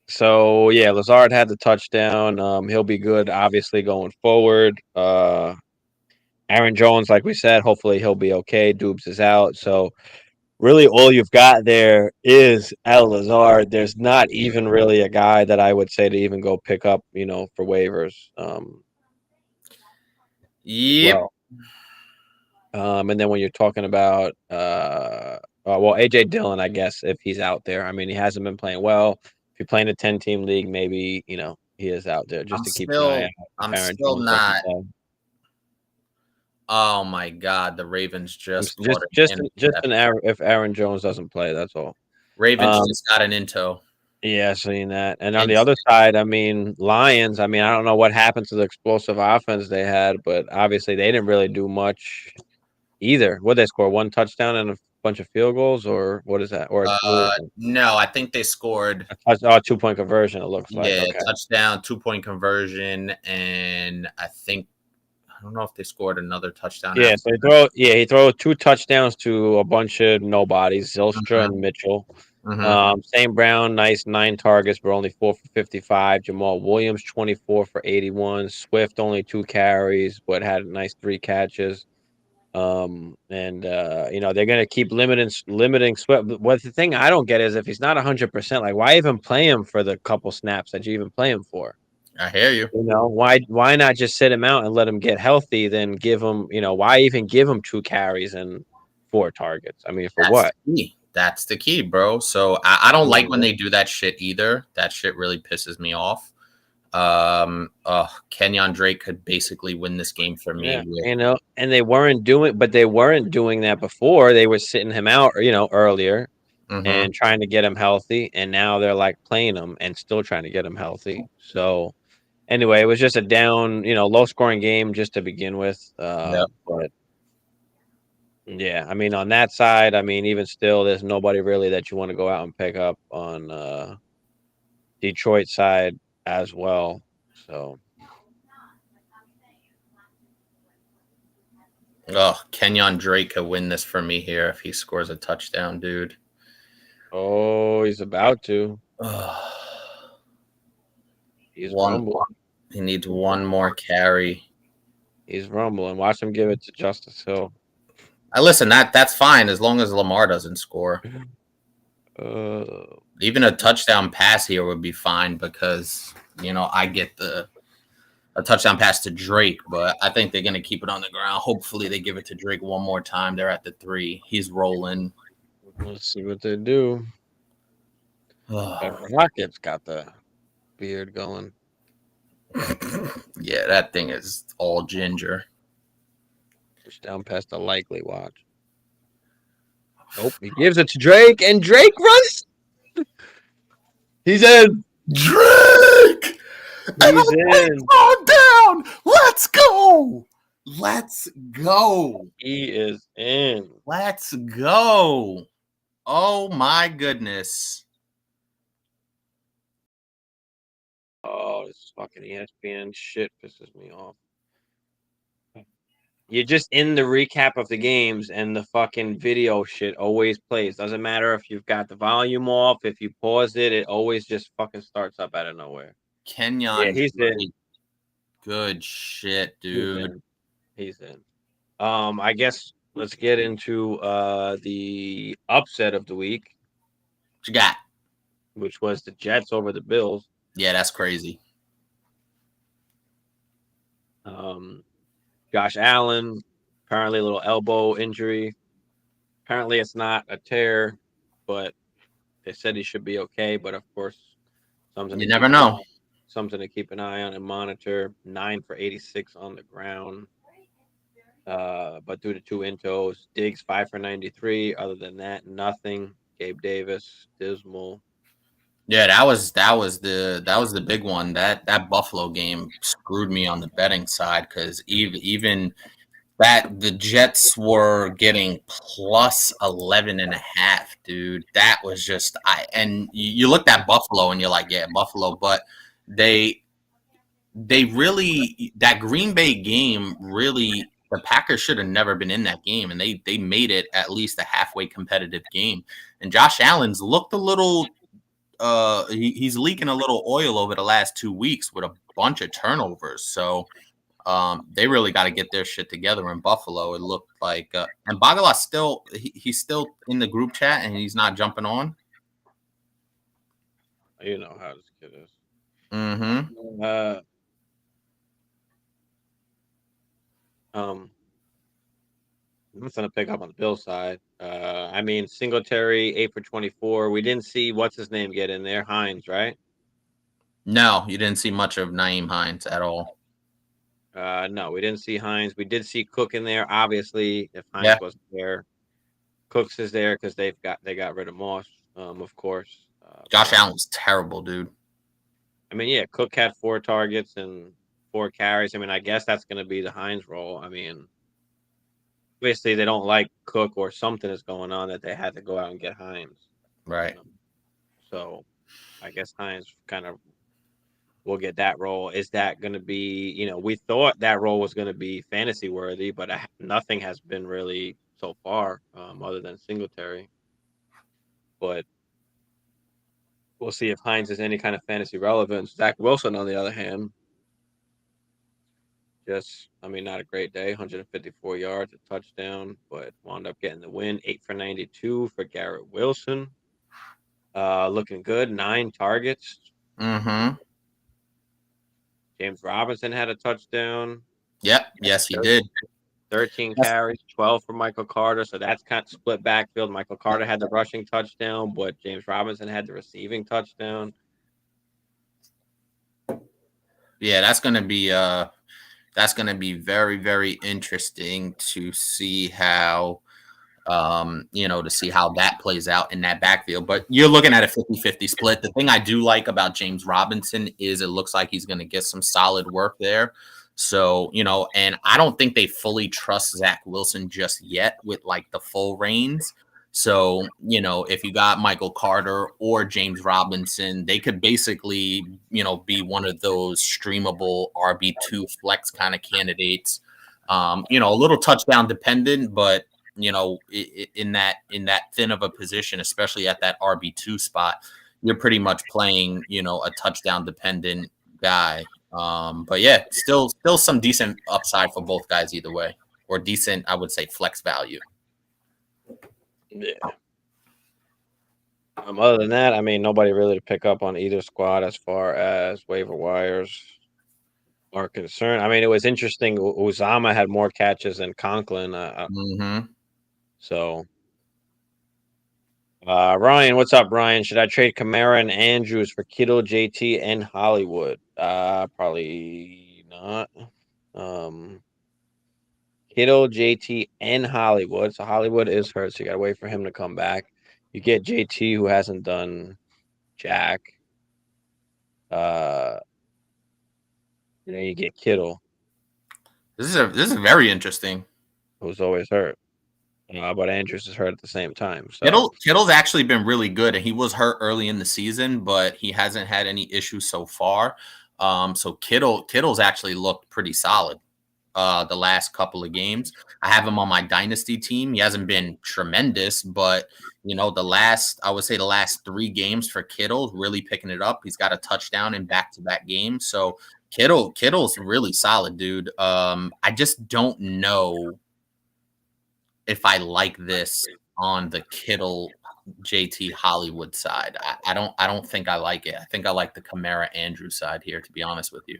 So yeah, Lazard had the touchdown. He'll be good, obviously, going forward. Aaron Jones, like we said, hopefully he'll be okay. Dubes is out. So really all you've got there is Lazard. There's not even really a guy that I would say to even go pick up, for waivers. Yep. And then when you're talking about AJ Dillon, I guess if he's out there, I mean he hasn't been playing well. If you're playing a 10-team league, maybe he is out there just to keep an eye out. I'm still not. Oh my God, the Ravens just if Aaron Jones doesn't play, that's all. Ravens just got an into. Yeah, seeing that. And on the other side, I mean, Lions, I don't know what happened to the explosive offense they had, but obviously they didn't really do much either. What did they score? 1 touchdown and a bunch of field goals, or what is that? Or no, I think they scored a 2-point conversion, it looks like. Yeah, touchdown, 2-point conversion, and I don't know if they scored another touchdown. Yeah, so he throw 2 touchdowns to a bunch of nobodies, Zylstra and Mitchell. St. Brown, nice 9 targets, but only 4 for 55. Jamal Williams, 24 for 81. Swift, only 2 carries, but had a nice 3 catches. They're gonna keep limiting Swift. What the thing I don't get is if he's not 100%, like why even play him for the couple snaps that you even play him for? I hear you. Why not just sit him out and let him get healthy? Then give him, why even give him 2 carries and 4 targets? I mean, what? That's the key, bro. So I don't like when they do that shit either. That shit really pisses me off. Kenyon Drake could basically win this game for me. Yeah, and they weren't doing that before. They were sitting him out, earlier and trying to get him healthy. And now they're like playing him and still trying to get him healthy. So anyway, it was just a down, low scoring game just to begin with. But yeah, I mean, on that side, even still, there's nobody really that you want to go out and pick up on Detroit side as well. So Kenyon Drake could win this for me here if he scores a touchdown, dude. Oh, he's about to. He's rumbling. He needs 1 more carry. He's rumbling. Watch him give it to Justice Hill. Listen, that's fine as long as Lamar doesn't score. Even a touchdown pass here would be fine because I get a touchdown pass to Drake, but I think they're gonna keep it on the ground. Hopefully, they give it to Drake 1 more time. They're at the 3. He's rolling. Let's see what they do. Rockets got the beard going. Yeah, that thing is all ginger. Push down past the likely watch. Nope, he gives it to Drake, and Drake runs. He's in. Drake! He's in. On down! Let's go! Let's go. He is in. Let's go. Oh my goodness. Oh, this fucking ESPN shit pisses me off. You're just in the recap of the games, and the fucking video shit always plays. Doesn't matter if you've got the volume off, if you pause it, it always just fucking starts up out of nowhere. Kenyon, he's in. Good shit, dude. He's in. I guess let's get into the upset of the week. What you got? Which was the Jets over the Bills. Yeah, that's crazy. Josh Allen, apparently a little elbow injury. Apparently it's not a tear, but they said he should be okay. But of course, something you never know. Something to keep an eye on and monitor. 9 for 86 on the ground. But due to 2 intos, Diggs 5 for 93. Other than that, nothing. Gabe Davis, dismal. Yeah, that was the big one. That Buffalo game screwed me on the betting side because even that the Jets were getting plus 11.5, dude. That was just and you looked at Buffalo and you're like, yeah, Buffalo, but they really, that Green Bay game, really, the Packers should have never been in that game, and they made it at least a halfway competitive game. And Josh Allen's looked a little he's leaking a little oil over the last 2 weeks with a bunch of turnovers. So they really got to get their shit together in Buffalo. It looked like and Bagala still he's still in the group chat and he's not jumping on. You know how this kid is. Mm-hmm. Nothing to pick up on the Bill side. I mean, Singletary 8 for 24. We didn't see what's his name get in there, Hines, right? No, you didn't see much of Nyheim Hines at all. No, we didn't see Hines. We did see Cook in there. Obviously, if Hines wasn't there, Cooks is there because they got rid of Moss, of course. Josh Allen was terrible, dude. I mean, yeah, Cook had 4 targets and 4 carries. I mean, I guess that's going to be the Hines role. I mean, obviously they don't like Cook or something is going on that they had to go out and get Hines. Right. So I guess Hines kind of will get that role. Is that going to be, we thought that role was going to be fantasy worthy, but nothing has been really so far other than Singletary. But we'll see if Hines has any kind of fantasy relevance. Zach Wilson, on the other hand, not a great day. 154 yards, a touchdown, but wound up getting the win. 8 for 92 for Garrett Wilson. Looking good. 9 targets. Mm-hmm. James Robinson had a touchdown. Yep. Yes, he did. 13 carries, 12 for Michael Carter. So that's kind of split backfield. Michael Carter had the rushing touchdown, but James Robinson had the receiving touchdown. Yeah, that's gonna be very, very interesting to see how to see how that plays out in that backfield. But you're looking at a 50-50 split. The thing I do like about James Robinson is it looks like he's gonna get some solid work there. So, and I don't think they fully trust Zach Wilson just yet with like the full reins. So, if you got Michael Carter or James Robinson, they could basically, be one of those streamable RB2 flex kind of candidates. A little touchdown dependent, but in that thin of a position, especially at that RB2 spot, you're pretty much playing, a touchdown dependent guy. But yeah, still some decent upside for both guys either way, or decent, I would say, flex value. Yeah. Other than that, nobody really to pick up on either squad as far as waiver wires are concerned. It was interesting. Uzama had more catches than Conklin. So, Ryan, what's up, Ryan? Should I trade Kamara and Andrews for Kittle, JT, and Hollywood? Probably not. Kittle, JT, and Hollywood. So Hollywood is hurt, so you gotta wait for him to come back. You get JT, who hasn't done jack. You get Kittle. This is very interesting. who's always hurt. But Andrews is hurt at the same time. So Kittle's actually been really good, and he was hurt early in the season, but he hasn't had any issues so far. So Kittle's actually looked pretty solid the last couple of games. I have him on my Dynasty team. He hasn't been tremendous, but I would say the last 3 games for Kittle, really picking it up. He's got a touchdown in back-to-back games. So Kittle's really solid, dude. I just don't know if I like this on the Kittle JT Hollywood side. I don't think I like it. I think I like the Kamara Andrew side here, to be honest with you.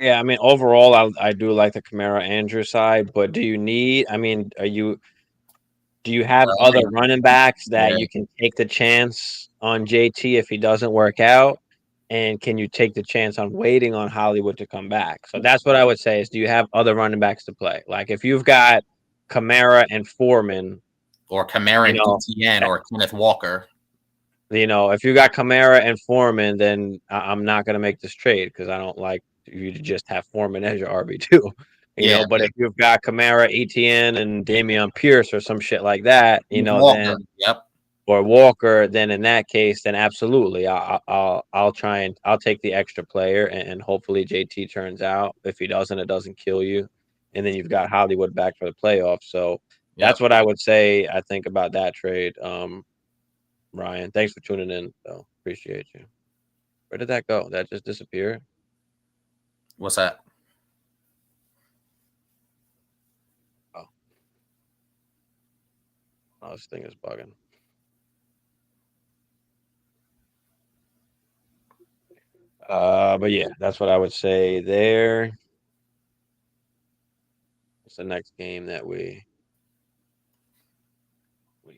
yeah, I mean, overall, I do like the Kamara Andrew side, but do you have other running backs that you can take the chance on JT if he doesn't work out? And can you take the chance on waiting on Hollywood to come back? So that's what I would say is, do you have other running backs to play? Like if you've got Kamara and Foreman, or Kamara and ETN or Kenneth Walker. If you got Kamara and Foreman, then I'm not going to make this trade because I don't like you to just have Foreman as your RB2. But if you've got Kamara, ETN, and Dameon Pierce or some shit like that, Walker. then Yep. or Walker, then in that case, then absolutely, I'll take the extra player and hopefully JT turns out. If he doesn't, it doesn't kill you, and then you've got Hollywood back for the playoffs. So that's what I would say. I think about that trade. Ryan, thanks for tuning in. Though appreciate you. Where did that go? That just disappeared. What's that? Oh, this thing is bugging. But yeah, that's what I would say there. What's the next game that we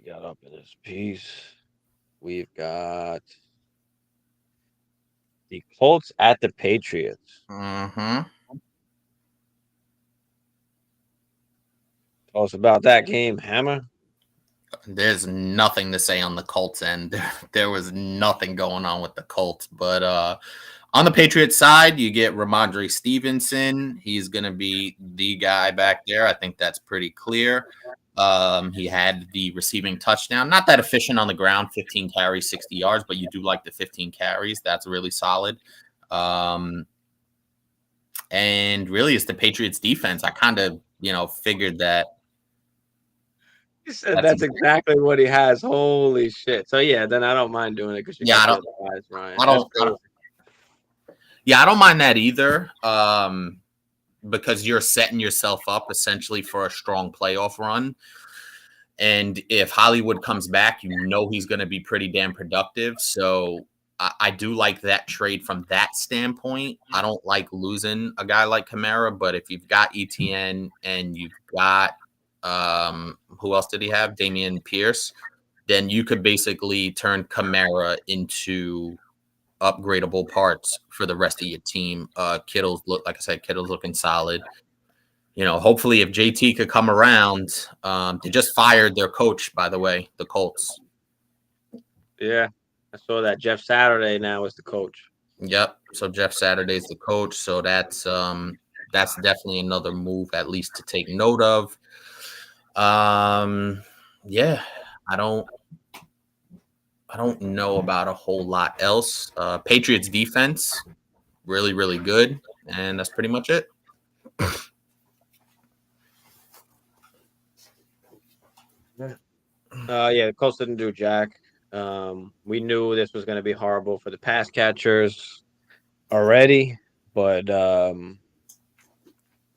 got up in this piece? We've got the Colts at the Patriots. Mm-hmm. Tell us about that game, Hammer. There's nothing to say on the Colts end. There was nothing going on with the Colts. But on the Patriots side, you get Ramondre Stevenson. He's going to be the guy back there. I think that's pretty clear. He had the receiving touchdown. Not that efficient on the ground, 15 carries, 60 yards, but you do like the 15 carries. That's really solid. And really, it's the Patriots defense. I kind of, figured that. He said that's exactly what he has. Holy shit. So, yeah, then I don't mind doing it because you got the other guys, Ryan. I don't mind that either. Because you're setting yourself up essentially for a strong playoff run. And if Hollywood comes back, he's going to be pretty damn productive. So I do like that trade from that standpoint. I don't like losing a guy like Kamara, but if you've got ETN and you've got who else did he have? Dameon Pierce. Then you could basically turn Kamara into upgradable parts for the rest of your team. Kittle's looking solid. Hopefully if JT could come around, they just fired their coach, by the way, the Colts. Yeah, I saw that. Jeff Saturday now is the coach. Yep. So Jeff Saturday's the coach. So that's definitely another move at least to take note of. Yeah, I don't know about a whole lot else. Patriots defense, really, really good. And that's pretty much it. Yeah, the Colts didn't do jack. We knew this was going to be horrible for the pass catchers already, but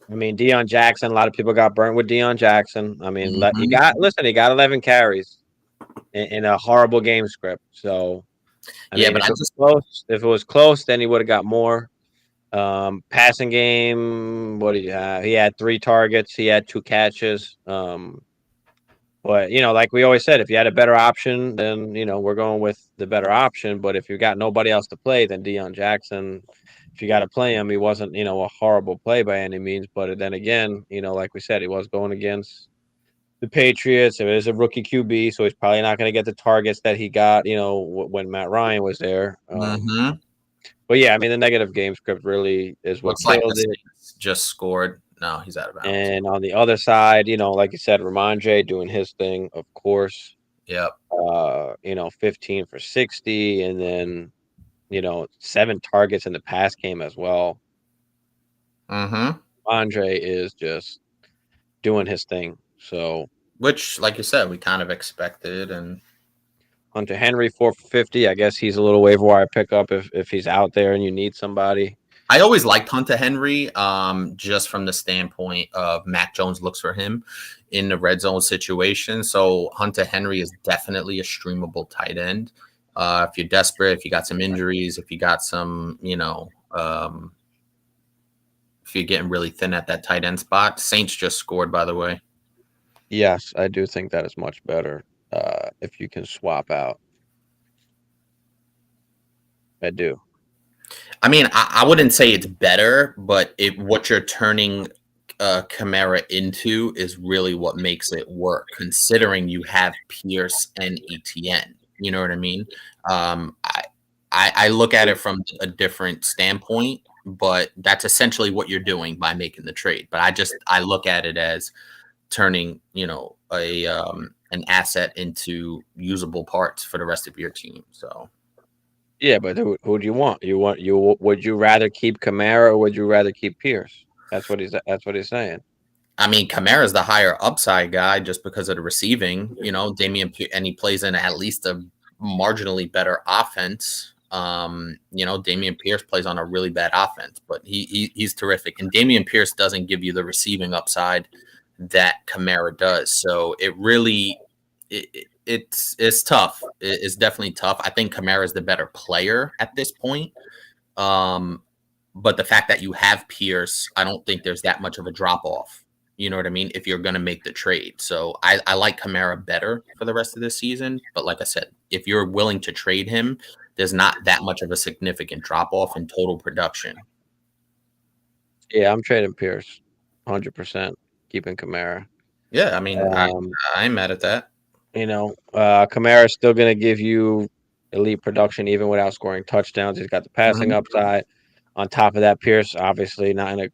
Deion Jackson, a lot of people got burnt with Deion Jackson. He got 11 carries in a horrible game script. So, if it was close, then he would have got more. Passing game, what did you have? He had 3 targets. He had 2 catches. But, like we always said, if you had a better option, then, we're going with the better option. But if you got nobody else to play, then Deion Jackson, if you got to play him, he wasn't, a horrible play by any means. But then again, like we said, he was going against the Patriots. It is a rookie QB, so he's probably not going to get the targets that he got, when Matt Ryan was there. But yeah, I mean, the negative game script really is what Looks like the killed it. Saints just scored. No, he's out of bounds. And on the other side, like you said, Ramondre doing his thing, of course. Yep. 15 for 60, and then 7 targets in the pass game as well. Mm-hmm. Ramondre is just doing his thing. So, which, like you said, we kind of expected. And Hunter Henry 4 for 50. I guess he's a little waiver wire pickup if he's out there and you need somebody. I always liked Hunter Henry, just from the standpoint of Mac Jones looks for him in the red zone situation. So Hunter Henry is definitely a streamable tight end. If you're desperate, if you got some injuries, if you got some, if you're getting really thin at that tight end spot. Saints just scored, by the way. Yes, I do think that is much better if you can swap out. I do. I mean, I wouldn't say it's better, but what you're turning Kamara into is really what makes it work, considering you have Pierce and ETN. You know what I mean? I look at it from a different standpoint, but that's essentially what you're doing by making the trade. But I look at it as turning, an asset into usable parts for the rest of your team. So. Yeah, but who do you want? Would you rather keep Kamara or would you rather keep Pierce? That's what he's saying. I mean, Kamara's the higher upside guy just because of the receiving. And he plays in at least a marginally better offense. Dameon Pierce plays on a really bad offense, but he's terrific. And Dameon Pierce doesn't give you the receiving upside that Kamara does. So it really it's tough. It's definitely tough. I think Kamara is the better player at this point. But the fact that you have Pierce, I don't think there's that much of a drop off. You know what I mean? If you're going to make the trade. So I like Kamara better for the rest of the season. But like I said, if you're willing to trade him, there's not that much of a significant drop off in total production. Yeah, I'm trading Pierce 100%, keeping Kamara. Yeah, I mean, I'm mad at that. Kamara is still going to give you elite production even without scoring touchdowns. He's got the passing upside. On top of that, Pierce obviously not in a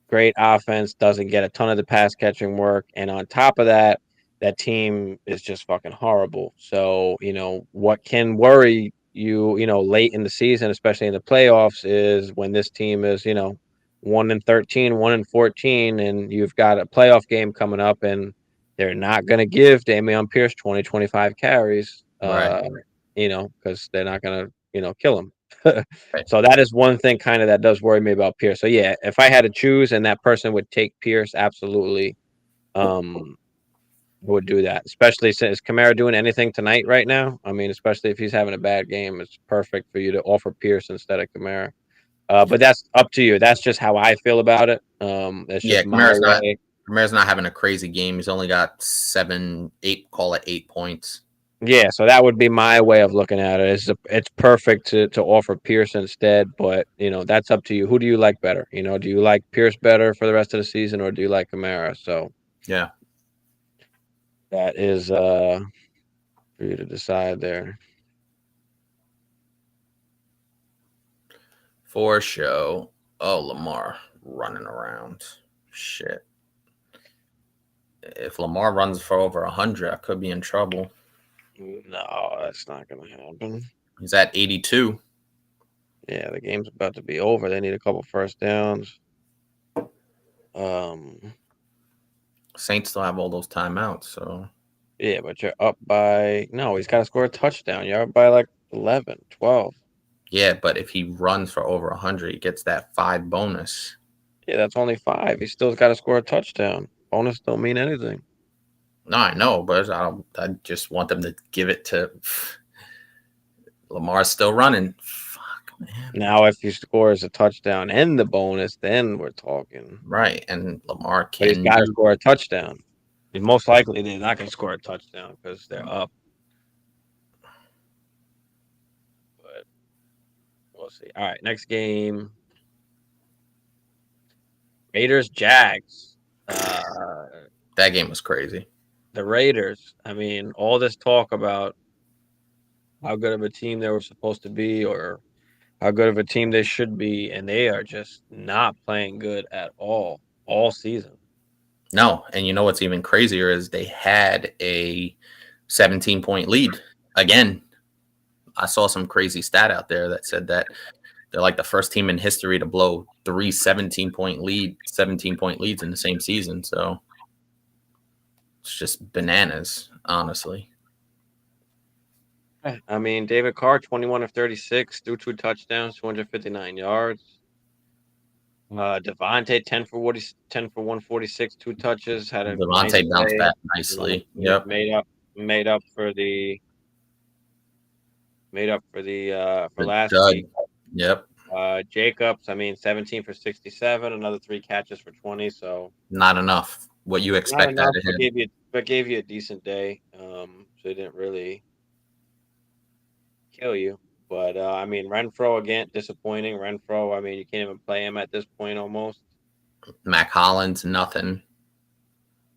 great offense, doesn't get a ton of the pass catching work. And on top of that, that team is just fucking horrible. So, what can worry you, late in the season, especially in the playoffs, is when this team is, 1-13, 1-14, and you've got a playoff game coming up and they're not going to give Dameon Pierce 20, 25 carries, right. Because they're not going to, kill him. So that is one thing kind of that does worry me about Pierce. So yeah, if I had to choose and that person would take Pierce, absolutely would do that. Especially since Kamara doing anything tonight right now. I mean, especially if he's having a bad game, it's perfect for you to offer Pierce instead of Kamara. But that's up to you. That's just how I feel about it. That's just my way. Kamara's not having a crazy game. He's only got 7, 8, call it 8 points. Yeah, so that would be my way of looking at it. It's perfect to offer Pierce instead, but that's up to you. Who do you like better? Do you like Pierce better for the rest of the season, or do you like Kamara? So yeah, that is for you to decide there. For show. Oh, Lamar running around. Shit. If Lamar runs for over 100, I could be in trouble. No, that's not going to happen. He's at 82. Yeah, the game's about to be over. They need a couple first downs. Saints still have all those timeouts, so. Yeah, but you're up by... No, he's got to score a touchdown. You're up by like 11, 12. Yeah, but if he runs for over 100, he gets that 5 bonus. Yeah, that's only 5. He still got to score a touchdown. Bonus don't mean anything. No, I know, but I just want them to give it to Lamar's still running. Fuck, man. Now, if he scores a touchdown and the bonus, then we're talking. Right, and Lamar can. But he's got to score a touchdown. Most likely, they're not going to score a touchdown because they're up. But we'll see. All right, next game. Raiders, Jags. That game was crazy. The Raiders, I mean, all this talk about how good of a team they were supposed to be or how good of a team they should be, and they are just not playing good at all season. No, and you know what's even crazier is they had a 17-point lead again. I saw some crazy stat out there that said that they're like the first team in history to blow 17-point leads in the same season. So it's just bananas, honestly. I mean, David Carr, 21 of 36, threw 2 touchdowns, 259 yards. Devontae, 10 for 146, 2 touches, had a nice Devontae bounced day. back nicely. Yep. Made up for last Dud. week. Yep. Jacobs, I mean, 17 for 67, another 3 catches for 20. So not enough. What you expect out of him? Gave you a decent day. So it didn't really kill you. But I mean, Renfro again, disappointing. Renfro, I mean, you can't even play him at this point almost. Mac Hollins, nothing.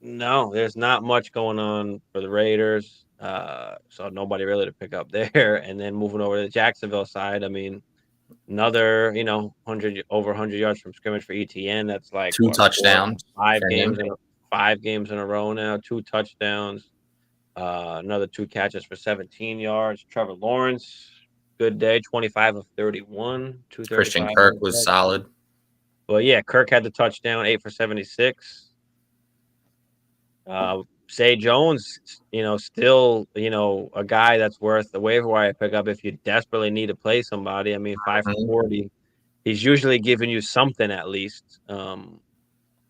No, there's not much going on for the Raiders. So nobody really to pick up there. And then moving over to the Jacksonville side, I mean, another, 100 yards from scrimmage for ETN. That's like 2 touchdowns. 5 games in a row now. 2 touchdowns. Another 2 catches for 17 yards. Trevor Lawrence, good day, 25 of 31. Christian Kirk was solid. Well, yeah, Kirk had the touchdown, 8 for 76. Zay Jones, still, a guy that's worth the waiver wire pickup if you desperately need to play somebody. I mean, 5 for 40. He's usually giving you something at least,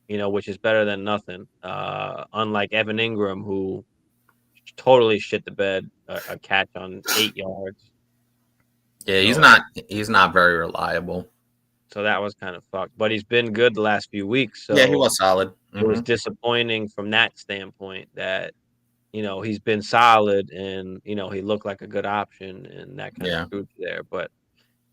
which is better than nothing. Unlike Evan Ingram, who totally shit the bed, a catch on 8 yards. Yeah, he's not very reliable. So that was kind of fucked. But he's been good the last few weeks. So yeah, he was solid. It was disappointing from that standpoint that, he's been solid and, he looked like a good option and that kind of screwed you there. But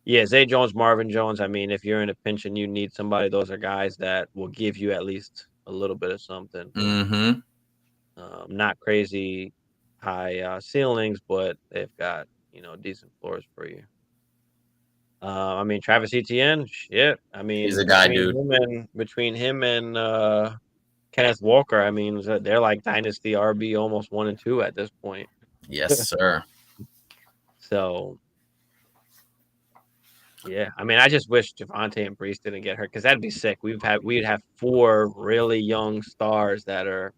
yeah, Zay Jones, Marvin Jones, I mean, if you're in a pinch and you need somebody, those are guys that will give you at least a little bit of something. Not crazy high ceilings, but they've got, decent floors for you. I mean, Travis Etienne, shit. I mean, he's a guy, dude. Between him and Kenneth Walker, I mean, they're like Dynasty RB almost 1 and 2 at this point. Yes, sir. So, yeah. I mean, I just wish Javonte and Brees didn't get hurt because that'd be sick. We'd have 4 really young stars that are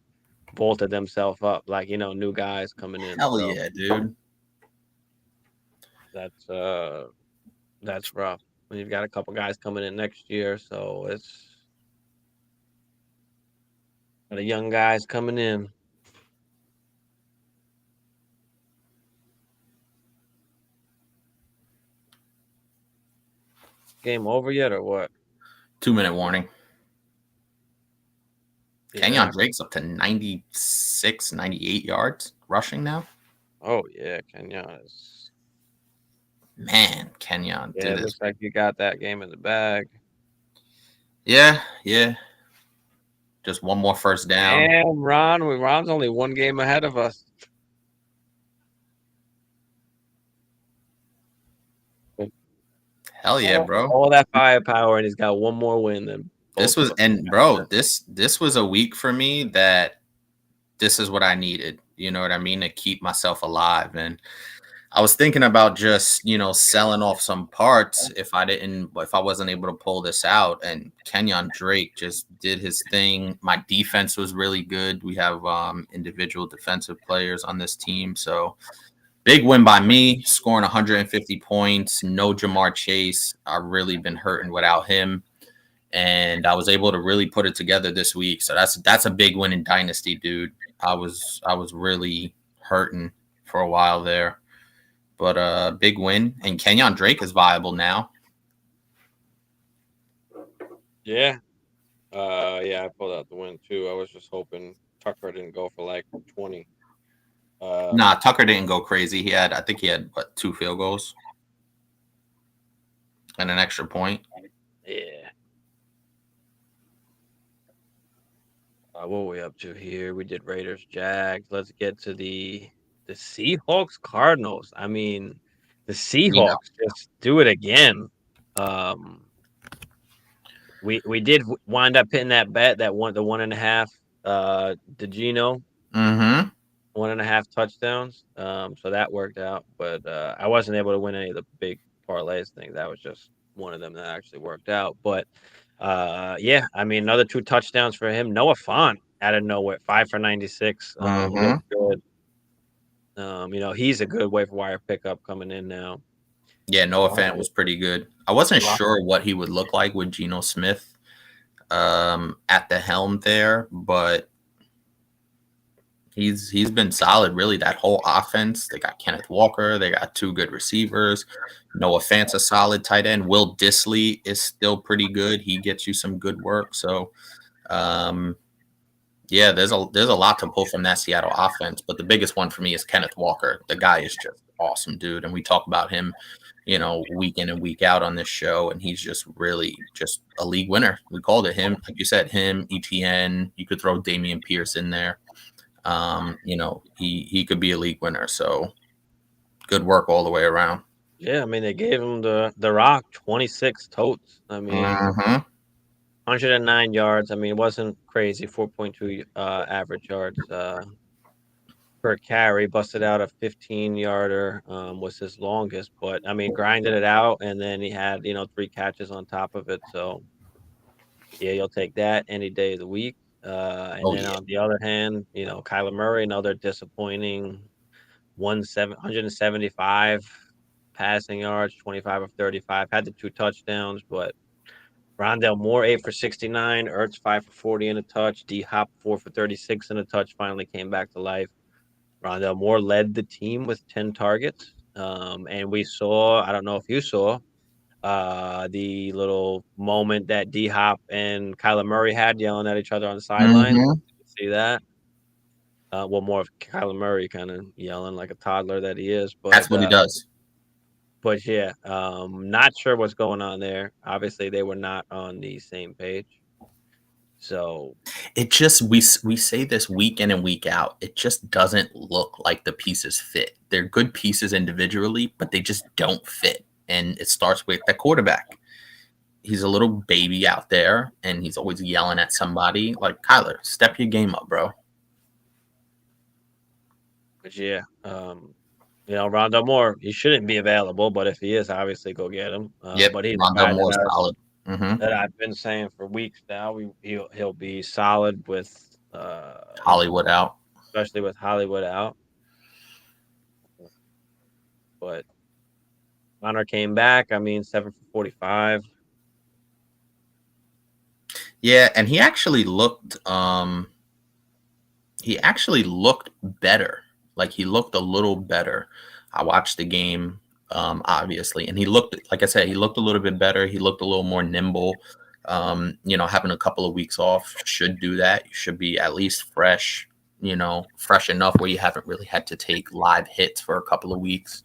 bolted themselves up, like, new guys coming in. Hell yeah, dude. That's rough when you've got a couple guys coming in next year. So it's the young guys coming in. Game over yet or what? 2-minute warning. Yeah. Kenyon Drake's up to 96, 98 yards rushing now. Oh, yeah. Kenyon is. Man, Kenyon. Yeah, it looks like you got that game in the bag. Yeah. Just one more first down. Damn, Ron's only 1 game ahead of us. Hell yeah, bro. All that firepower, and he's got 1 more win than this was. And bro, this was a week for me that this is what I needed. You know what I mean? To keep myself alive. And I was thinking about just, selling off some parts if I wasn't able to pull this out. And Kenyon Drake just did his thing. My defense was really good. We have individual defensive players on this team. So big win by me, scoring 150 points. No Jamar Chase. I've really been hurting without him. And I was able to really put it together this week. So that's a big win in Dynasty, dude. I was really hurting for a while there. But big win, and Kenyon Drake is viable now. Yeah. I pulled out the win too. I was just hoping Tucker didn't go for like 20. Nah, Tucker didn't go crazy. I think he had 2 field goals and an extra point. Yeah. What were we up to here? We did Raiders, Jags. Let's get to the Seahawks, Cardinals. I mean, the Seahawks just do it again. We did wind up hitting that bet that the 1.5 DeGino. Mm-hmm. 1.5 touchdowns. So that worked out, but I wasn't able to win any of the big parlays things. That was just one of them that actually worked out. But yeah, I mean, another 2 touchdowns for him. Noah Fant out of nowhere, 5 for 96. Mm-hmm. Looked good. He's a good waiver wire pickup coming in now. Yeah, Noah Fant was pretty good. I wasn't Wow. sure what he would look like with Geno Smith at the helm there, but he's been solid. Really, that whole offense. They got Kenneth Walker. They got 2 good receivers. Noah Fant's a solid tight end. Will Dissly is still pretty good. He gets you some good work. So, yeah, there's a lot to pull from that Seattle offense. But the biggest one for me is Kenneth Walker. The guy is just awesome, dude. And we talk about him, week in and week out on this show, and he's just really just a league winner. We called it him, like you said, him, ETN. You could throw Damian Pierce in there. He could be a league winner. So good work all the way around. Yeah, I mean, they gave him the rock 26 totes. I mean, 109 yards. I mean, it wasn't crazy. 4.2 average yards per carry. Busted out a 15-yarder. Was his longest, but I mean, grinded it out, and then he had 3 catches on top of it. So yeah, you'll take that any day of the week. On the other hand, Kyler Murray, another disappointing 175 passing yards, 25 of 35, had the 2 touchdowns, but Rondell Moore 8 for 69, Ertz 5 for 40 and a touch, D Hop 4 for 36 and a touch, finally came back to life. Rondell Moore led the team with 10 targets. And we saw, I don't know if you saw, the little moment that D Hop and Kyler Murray had yelling at each other on the sideline. Mm-hmm. See that? Well, more of Kyler Murray kind of yelling like a toddler that he is, but That's what he does. But yeah, not sure what's going on there. Obviously, they were not on the same page. So it just we say this week in and week out. It just doesn't look like the pieces fit. They're good pieces individually, but they just don't fit. And it starts with the quarterback. He's a little baby out there, and he's always yelling at somebody. Like, Kyler, step your game up, bro. But yeah, Rondell Moore, he shouldn't be available, but if he is, obviously go get him. But he's a guy Moore's solid. Mm-hmm. that I've been saying for weeks now. He'll be solid with Hollywood out, especially with Hollywood out. But Connor came back. I mean, 7 for 45. Yeah, and he actually looked better. Like, he looked a little better. I watched the game, obviously, and he looked, like I said, he looked a little bit better. He looked a little more nimble. Having a couple of weeks off should do that. You should be at least fresh, fresh enough where you haven't really had to take live hits for a couple of weeks.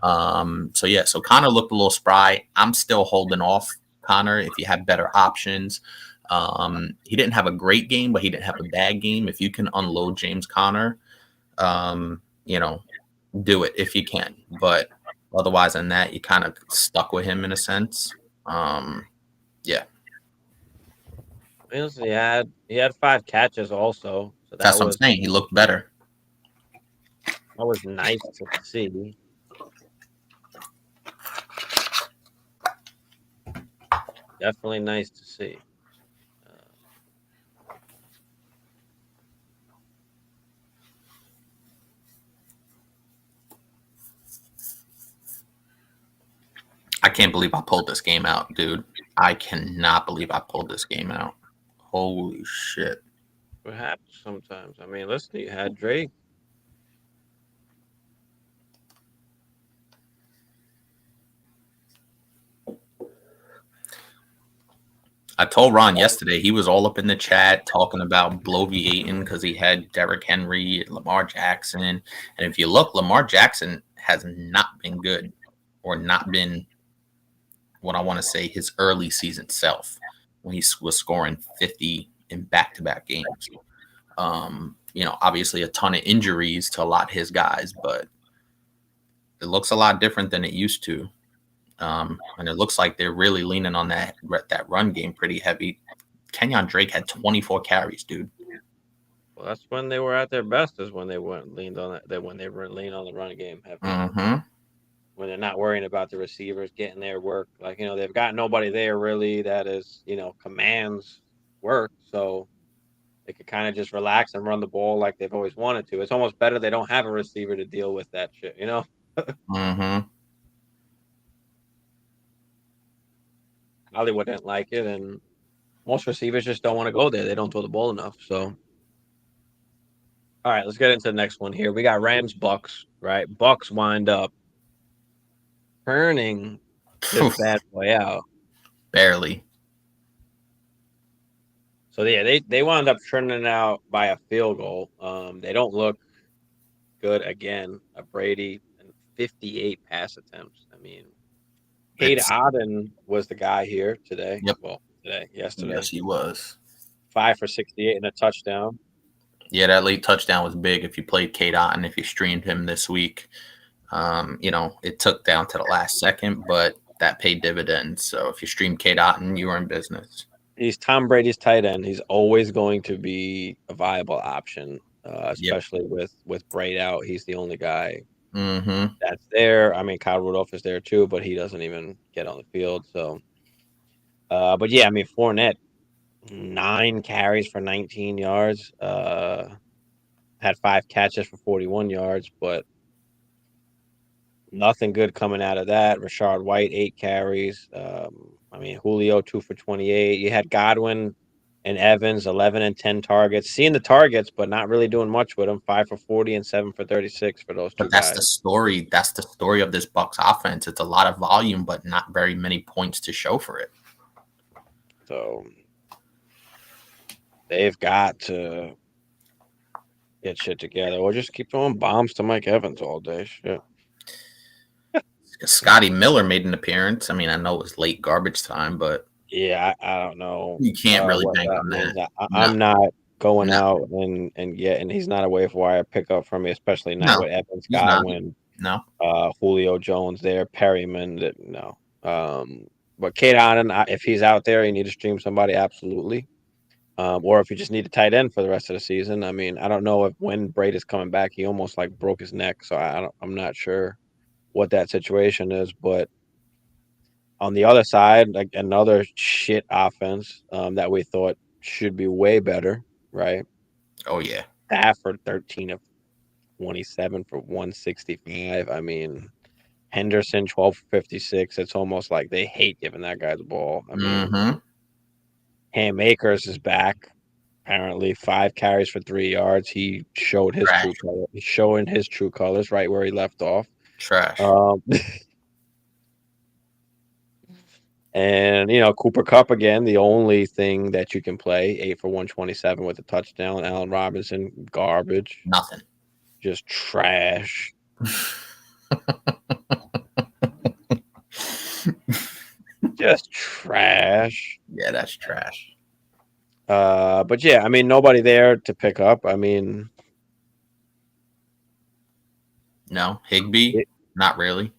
So Connor looked a little spry. I'm still holding off Connor if you have better options. He didn't have a great game, but he didn't have a bad game. If you can unload James Conner, do it if you can. But otherwise than that, you kind of stuck with him in a sense. Yeah. He had 5 catches also. So that's what I'm saying. He looked better. That was nice to see. Definitely nice to see. I can't believe I pulled this game out, dude. I cannot believe I pulled this game out. Holy shit. What happens sometimes? I mean, listen, you had Drake. I told Ron yesterday, he was all up in the chat talking about bloviating because he had Derrick Henry, Lamar Jackson. And if you look, Lamar Jackson has not been good, or not been what I want to say his early season self when he was scoring 50 in back-to-back games. Obviously a ton of injuries to a lot of his guys, but it looks a lot different than it used to. And it looks like they're really leaning on that run game pretty heavy. Kenyon Drake had 24 carries, dude. Well, that's when they were at their best. Is when they leaned on that. When they were leaning on the run game heavy. Mm-hmm. When they're not worrying about the receivers getting their work. Like, they've got nobody there really that is, commands work. So they could kind of just relax and run the ball like they've always wanted to. It's almost better they don't have a receiver to deal with that shit, Mm-hmm. Hollywood didn't like it, and most receivers just don't want to go there. They don't throw the ball enough. So, all right, let's get into the next one here. We got Rams Bucks, right? Bucks wind up turning this bad boy out. Barely. So yeah, they wound up turning it out by a field goal. They don't look good again. Brady and 58 pass attempts. I mean, Cade Otton was the guy here today. Yep. Well, yesterday. Yes, he was. 5 for 68 and a touchdown. Yeah, that late touchdown was big. If you played Cade Otton, if you streamed him this week, it took down to the last second, but that paid dividends. So if you stream Cade Otton, you were in business. He's Tom Brady's tight end. He's always going to be a viable option, especially with Brady out. He's the only guy that's there. I mean, Kyle Rudolph is there too, but he doesn't even get on the field. So, but yeah, I mean, Fournette, 9 carries for 19 yards. Had 5 catches for 41 yards, but nothing good coming out of that. Rashard White, 8 carries. I mean, Julio, 2 for 28. You had Godwin and Evans, 11 and 10 targets. Seeing the targets, but not really doing much with them. 5 for 40 and 7 for 36 for those two guys. But that's the story. That's the story of this Bucs offense. It's a lot of volume, but not very many points to show for it. So they've got to get shit together, or just keep throwing bombs to Mike Evans all day. Shit. Scotty Miller made an appearance. I mean, I know it was late garbage time, but yeah, I don't know. You can't really bank on that. I'm not going out and getting. He's not a waiver wire pickup for me, especially not with Evans, Godwin, Julio Jones there, Perryman. No. But Cade Otton, if he's out there, you need to stream somebody, absolutely. Or if you just need a tight end for the rest of the season. I mean, I don't know if when Brady's coming back, he almost like broke his neck, so I'm not sure what that situation is. But on the other side, like another shit offense that we thought should be way better, right? Oh yeah, Stafford 13 of 27 for 165. I mean, Henderson 12 for 56. It's almost like they hate giving that guy the ball. I mean, Cam Akers is back. Apparently, 5 carries for 3 yards. He showed his true colors. He's showing his true colors right where he left off. Trash. And Cooper Kupp again, the only thing that you can play, 8 for 127 with a touchdown. Allen Robinson, garbage. Nothing. Just trash. Just trash. Yeah, that's trash. But yeah, I mean, nobody there to pick up. I mean, no, Higbee, not really.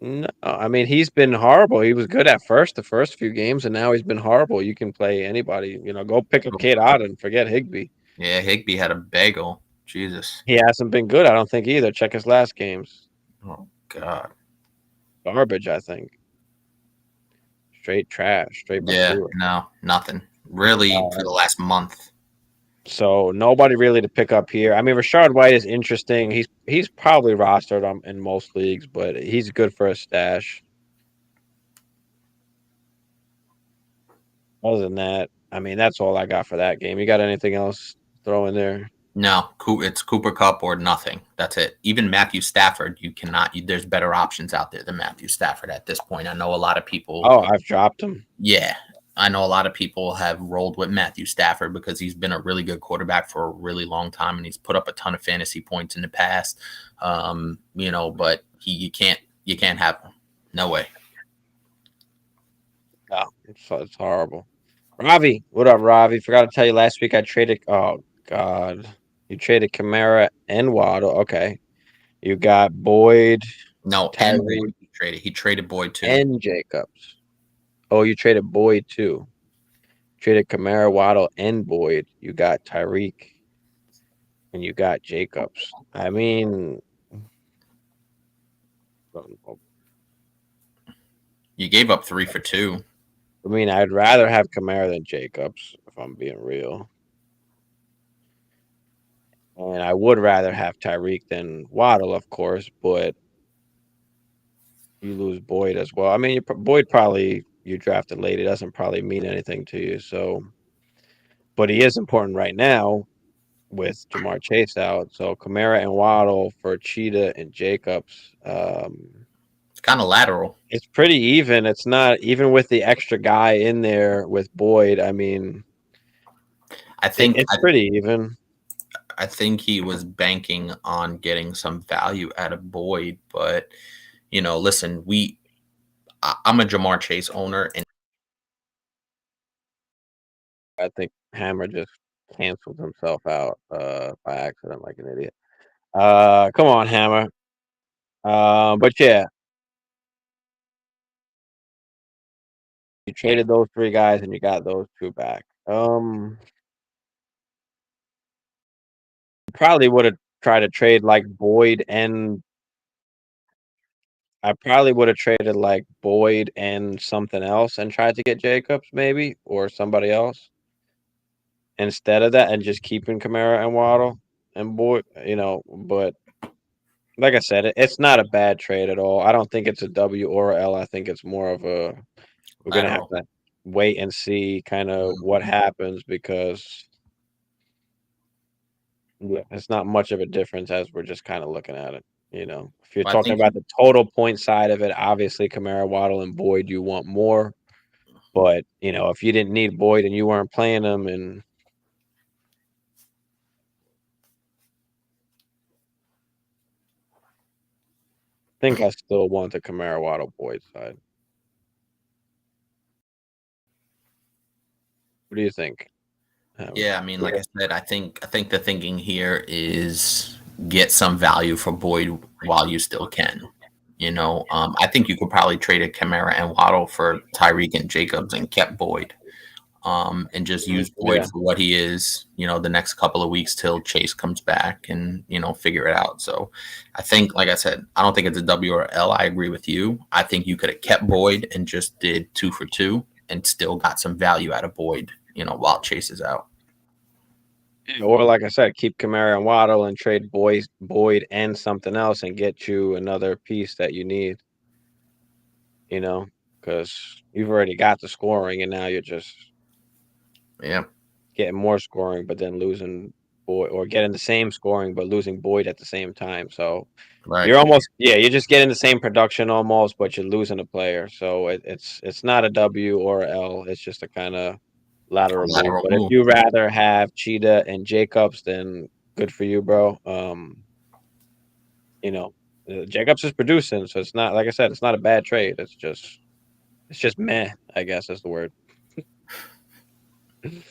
No, I mean, he's been horrible. He was good at the first few games, and now he's been horrible. You can play anybody. Go pick up Cade Otton. Forget Higbee. Yeah, Higbee had a bagel. Jesus. He hasn't been good, I don't think, either. Check his last games. Oh, God. Garbage, I think. Straight trash. Straight Bamboo. No, nothing. Really, for the last month. So nobody really to pick up here. I mean, Rashard White is interesting. He's probably rostered in most leagues, but he's good for a stash. Other than that, I mean, that's all I got for that game. You got anything else to throw in there? No, it's Cooper Kupp or nothing. That's it. Even Matthew Stafford, you cannot. There's better options out there than Matthew Stafford at this point. I know a lot of people. Oh, I've dropped him. Yeah. I know a lot of people have rolled with Matthew Stafford because he's been a really good quarterback for a really long time, and he's put up a ton of fantasy points in the past. But you can't have him. No way. No, it's horrible. Ravi, what up, Ravi? Forgot to tell you last week I traded. Oh God, you traded Kamara and Waddle. Okay, you got Boyd. No, Tyree. traded. He traded Boyd too. And Jacobs. Oh, you traded Boyd too. Traded Kamara, Waddle, and Boyd. You got Tyreek, and you got Jacobs. I mean, You gave up 3 for 2. I'd rather have Kamara than Jacobs, if I'm being real. And I would rather have Tyreek than Waddle, of course, but you lose Boyd as well. I mean, Boyd probably you drafted late. It doesn't probably mean anything to you. So, but he is important right now with Jamar Chase out. So Kamara and Waddle for Cheetah and Jacobs. It's kind of lateral. It's pretty even. It's not even with the extra guy in there with Boyd. I mean, I think it's pretty even. I think he was banking on getting some value out of Boyd, but listen, I'm a Jamar Chase owner, and I think Hammer just canceled himself out by accident like an idiot. Come on, Hammer. But yeah, you traded those 3 guys and you got those 2 back. Probably would have tried to trade like Boyd and I probably would have traded like Boyd and something else and tried to get Jacobs maybe or somebody else instead of that and just keeping Kamara and Waddle and Boyd, but like I said, it's not a bad trade at all. I don't think it's a W or a L. I think it's more of a we're gonna have to wait and see kind of what happens because it's not much of a difference as we're just kind of looking at it. If you're talking about the total point side of it, obviously Kamara, Waddle, and Boyd, you want more. But if you didn't need Boyd and you weren't playing him, and I think I still want the Kamara, Waddle, Boyd side. What do you think? Yeah, I mean, like I said, I think the thinking here is get some value for Boyd while you still can. I think you could probably trade a Kamara and Waddle for Tyreek and Jacobs and kept Boyd, and just use Boyd for what he is. The next couple of weeks till Chase comes back and figure it out. So, I think, like I said, I don't think it's a W or L. I agree with you. I think you could have kept Boyd and just did 2 for 2 and still got some value out of Boyd. While Chase is out. Or like I said, keep Kamara and Waddle and trade Boyd and something else and get you another piece that you need. Because you've already got the scoring and now you're just getting more scoring, but then losing Boyd or getting the same scoring but losing Boyd at the same time. So you're almost you're just getting the same production almost, but you're losing a player. So it's not a W or a L. It's just a kind of lateral move. But if you rather have Cheetah and Jacobs, then good for you, bro. Jacobs is producing, so it's not, like I said, it's not a bad trade. It's just meh, I guess is the word. But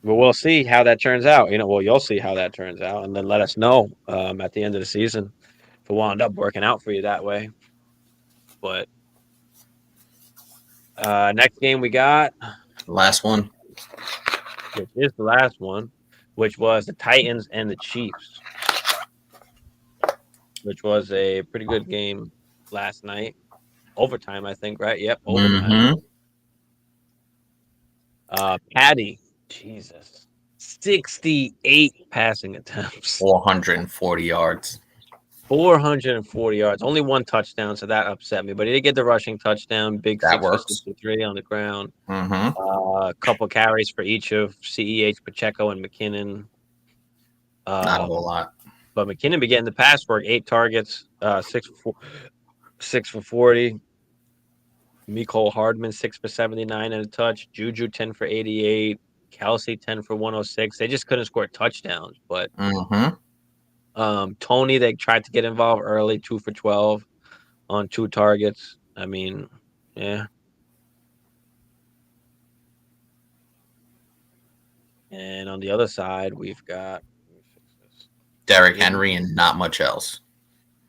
we'll see how that turns out. You'll see how that turns out, and then let us know at the end of the season if it will end up working out for you that way. But next game we got last one, which is the last one, which was the Titans and the Chiefs, which was a pretty good game last night. Overtime, I think, right? Yep, overtime. Patty, Jesus, 68 passing attempts, 440 yards. 440 yards, only 1 touchdown, so that upset me. But he did get the rushing touchdown, big 663 on the ground. A couple carries for each of CEH, Pacheco, and McKinnon. Not a whole lot. But McKinnon began the pass work, 8 targets, 6 for 40. Mecole Hardman, 6 for 79 and a touch. Juju, 10 for 88. Kelsey, 10 for 106. They just couldn't score touchdowns. But Tony, they tried to get involved early, 2 for 12 on 2 targets. I mean, yeah. And on the other side, we've got Derrick Henry and not much else.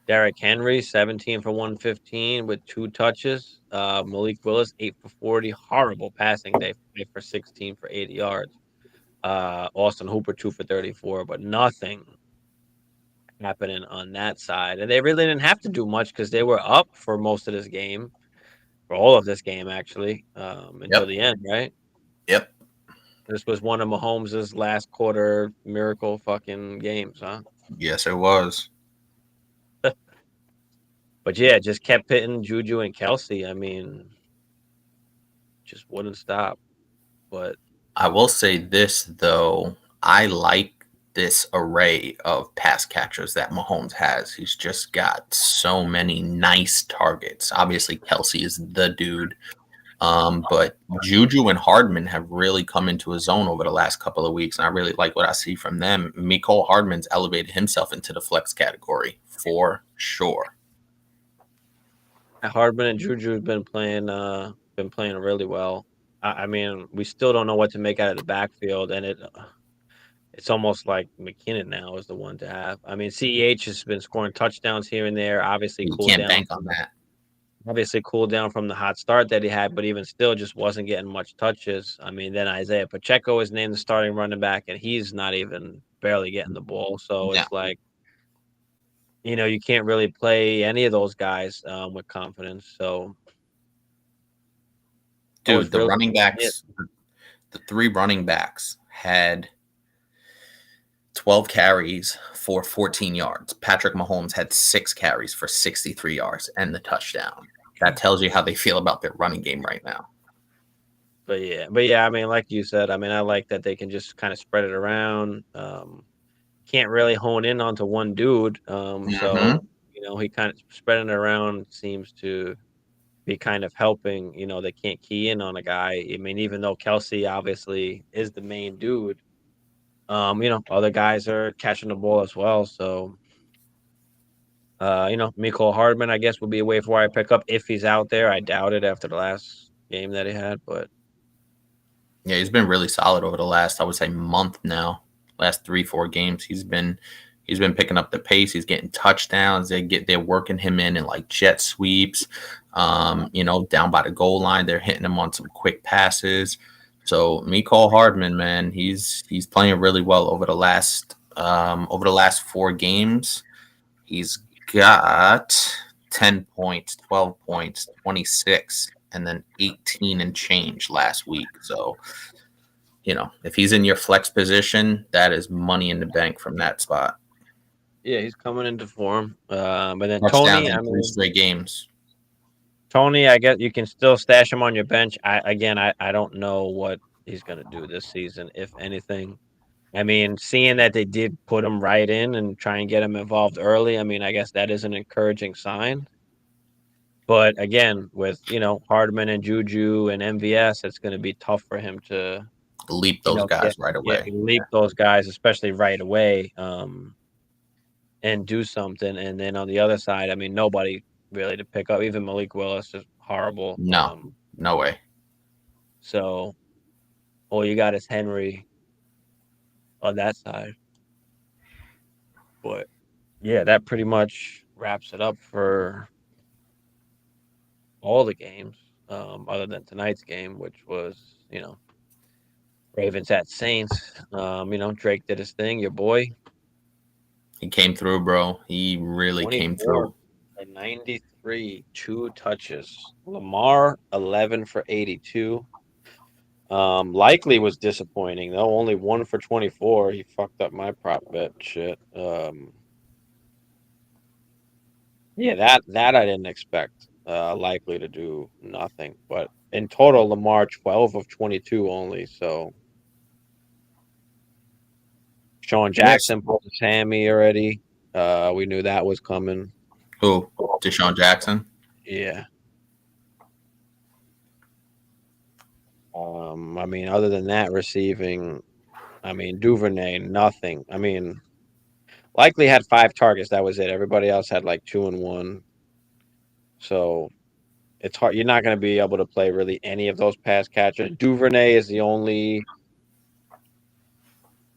Derrick Henry, 17 for 115 with 2 touches. Malik Willis, 8 for 40. Horrible passing day, 5 for 16 for 80 yards. Austin Hooper, 2 for 34, but nothing happening on that side. And they really didn't have to do much because they were up for most of this game, for all of this game, actually, until the end, right? Yep. This was one of Mahomes' last quarter miracle fucking games, huh? Yes, it was. But yeah, just kept hitting Juju and Kelsey. I mean, just wouldn't stop. But I will say this though, I like this array of pass catchers that Mahomes has. He's just got so many nice targets. Obviously, Kelsey is the dude. But Juju and Hardman have really come into his own over the last couple of weeks, and I really like what I see from them. Mecole Hardman's elevated himself into the flex category for sure. Hardman and Juju have been playing really well. I mean, we still don't know what to make out of the backfield, and it's almost like McKinnon now is the one to have. I mean, CEH has been scoring touchdowns here and there. Obviously, You can't bank on that. Obviously, cooled down from the hot start that he had, but even still, just wasn't getting much touches. I mean, then Isaiah Pacheco is named the starting running back, and he's not even barely getting the ball. So Yeah. it's like, you can't really play any of those guys with confidence. So, Dude, the really running backs, the 3 running backs had 12 carries for 14 yards. Patrick Mahomes had 6 carries for 63 yards and the touchdown. That tells you how they feel about their running game right now. But yeah, I mean, like you said, I mean, I like that they can just kind of spread it around. Can't really hone in onto one dude. So, he kind of spreading it around seems to be kind of helping. They can't key in on a guy. I mean, even though Kelsey obviously is the main dude, other guys are catching the ball as well. So, Mecole Hardman, I guess, would be a waiver wire pickup if he's out there. I doubt it after the last game that he had, but yeah, he's been really solid over the last, I would say, month now. Last 3-4 games, he's been picking up the pace. He's getting touchdowns. They're working him in like jet sweeps. Down by the goal line, they're hitting him on some quick passes. So Mecole Hardman, man, he's playing really well over the last 4 games. He's got 10 points, 12 points, 26, and then 18 and change last week. So, if he's in your flex position, that is money in the bank from that spot. yeah, he's coming into form. But then Touchdowns in 3 straight games. Tony, I guess you can still stash him on your bench. I don't know what he's going to do this season, if anything. I mean, seeing that they did put him right in and try and get him involved early, I mean, I guess that is an encouraging sign. But again, with Hardman and Juju and MVS, it's going to be tough for him to leap those guys right away. Leap those guys, especially right away, and do something. And then on the other side, I mean, nobody really to pick up. Even Malik Willis is horrible. No way. So all you got is Henry on that side. But yeah, that pretty much wraps it up for all the games, other than tonight's game, which was, Ravens at Saints. Drake did his thing, your boy. He came through, bro. He really came through. 93, 2 touches. Lamar, 11 for 82. Likely was disappointing though. Only 1 for 24. He fucked up my prop bet shit. Yeah, that I didn't expect. Likely to do nothing, but in total, Lamar 12 of 22 only. So Sean Jackson pulled his hammy already. We knew that was coming. Who? Deshaun Jackson? Yeah. I mean, other than that, receiving, I mean, Duvernay, nothing. I mean, likely had 5 targets. That was it. Everybody else had like 2 and 1. So it's hard. You're not going to be able to play really any of those pass catchers. Duvernay is the only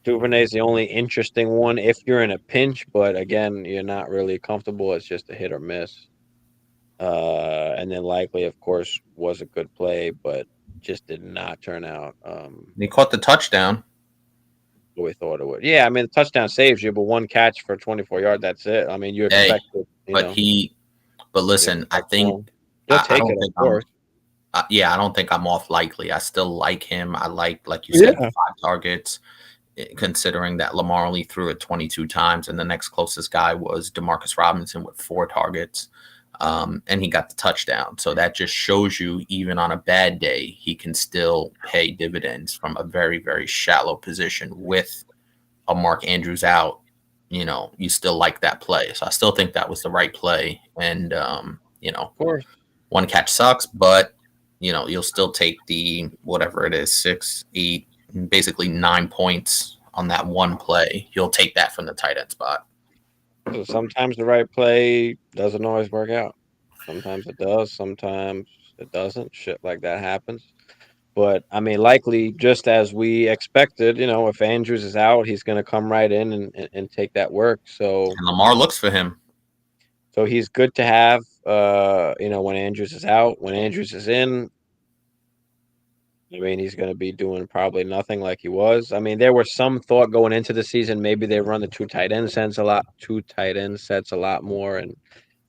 Duvernay's the only interesting one if you're in a pinch, but again, you're not really comfortable. It's just a hit or miss. And then Likely, of course, was a good play, but just did not turn out He caught the touchdown. what we thought it would. Yeah, I mean, the touchdown saves you, but one catch for 24 yards, that's it. I mean, you Hey, expect it, but listen, I think he'll I take don't it, of think course. I don't think I'm off Likely. I still like him. I like you said, Yeah. 5 targets. Considering that Lamar only threw it 22 times, and the next closest guy was Demarcus Robinson with 4 targets, and he got the touchdown. So that just shows you, even on a bad day, he can still pay dividends from a very, very shallow position with a Mark Andrews out. You still like that play. So I still think that was the right play. And, Of course. one catch sucks, but, you'll still take the whatever it is, 6, 8, basically 9 points on that one play. You'll take that from the tight end spot. So sometimes the right play doesn't always work out. Sometimes it does, sometimes it doesn't. Shit like that happens. But I mean, Likely, just as we expected, if Andrews is out, he's going to come right in and take that work. So, And Lamar looks for him. so he's good to have. When Andrews is out, when Andrews is in, I mean, he's going to be doing probably nothing like he was. I mean, there was some thought going into the season maybe they run the two tight end sets a lot more, and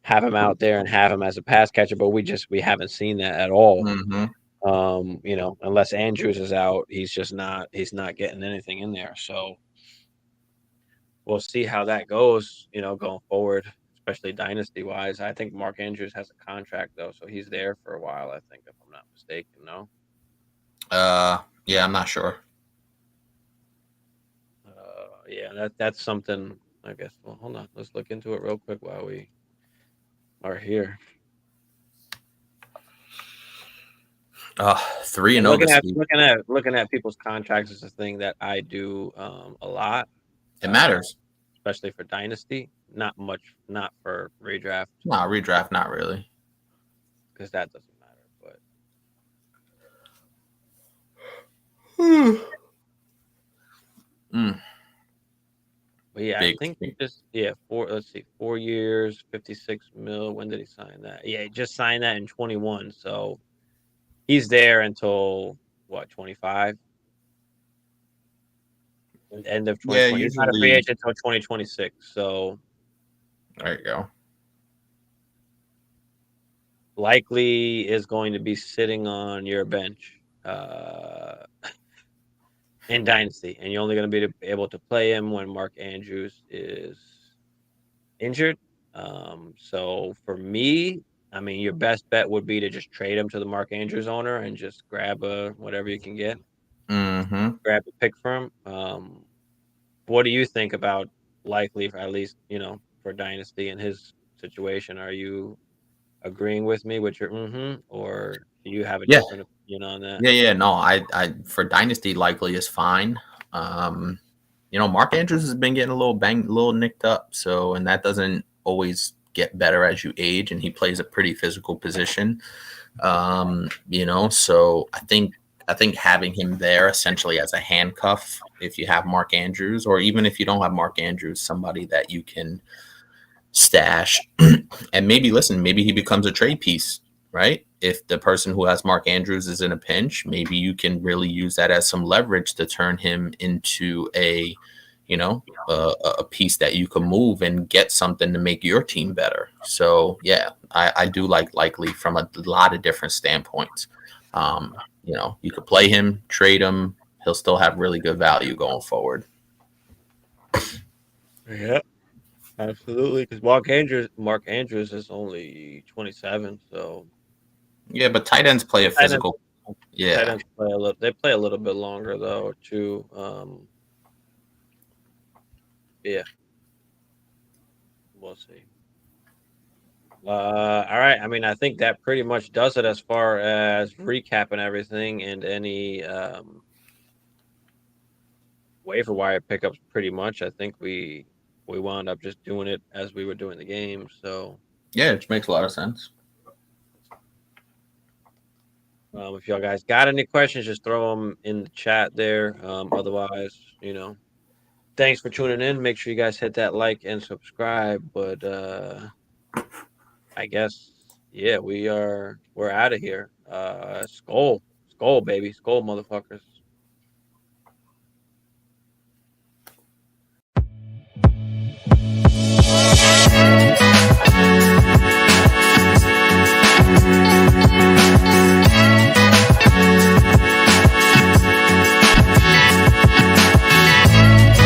have him out there and have him as a pass catcher. But we haven't seen that at all. Mm-hmm. Unless Andrews is out, he's not getting anything in there. So we'll see how that goes, going forward, especially dynasty wise. I think Mark Andrews has a contract though, so he's there for a while, I think, if I'm not mistaken. No. Yeah, I'm not sure. Yeah, that's something, I guess. Well, hold on. Let's look into it real quick while we are here. 3-0 this week. Looking at people's contracts is a thing that I do a lot. It matters. Especially for dynasty. Not for redraft. No, redraft, not really. Because that doesn't matter. But yeah, I think he just 4 years, 56 mil. When did he sign that? Yeah, he just signed that in 21. So he's there until what, 25? End of 2020. Yeah, he's not a free agent until 2026. So there you go. Likely is going to be sitting on your bench in Dynasty, and you're only going to be able to play him when Mark Andrews is injured. So for me, I mean, your best bet would be to just trade him to the Mark Andrews owner and just grab whatever you can get. Mm-hmm. Grab a pick for him. What do you think about Likely, at least, for Dynasty in his situation? Are you agreeing with me with your or do you have a different opinion on that? Yeah. No, I for Dynasty Likely is fine. Mark Andrews has been getting a little nicked up. So, and that doesn't always get better as you age, and he plays a pretty physical position. So I think having him there essentially as a handcuff, if you have Mark Andrews, or even if you don't have Mark Andrews, somebody that you can stash and maybe he becomes a trade piece, right? If the person who has Mark Andrews is in a pinch, maybe you can really use that as some leverage to turn him into a piece that you can move and get something to make your team better. So yeah, I do Likely from a lot of different standpoints. You could play him, trade him, he'll still have really good value going forward. Yeah. Absolutely, because Mark Andrews is only 27, so yeah, but tight ends play a physical. Tight ends play a little bit longer though too. Yeah, we'll see. All right. I mean, I think that pretty much does it as far as recapping everything and any waiver wire pickups. Pretty much, I think we wound up just doing it as we were doing the game. So yeah, which makes a lot of sense. If y'all guys got any questions, just throw them in the chat there. Otherwise, thanks for tuning in. Make sure you guys hit that like and subscribe. But I guess we're out of here. Skull, baby, skull, motherfuckers.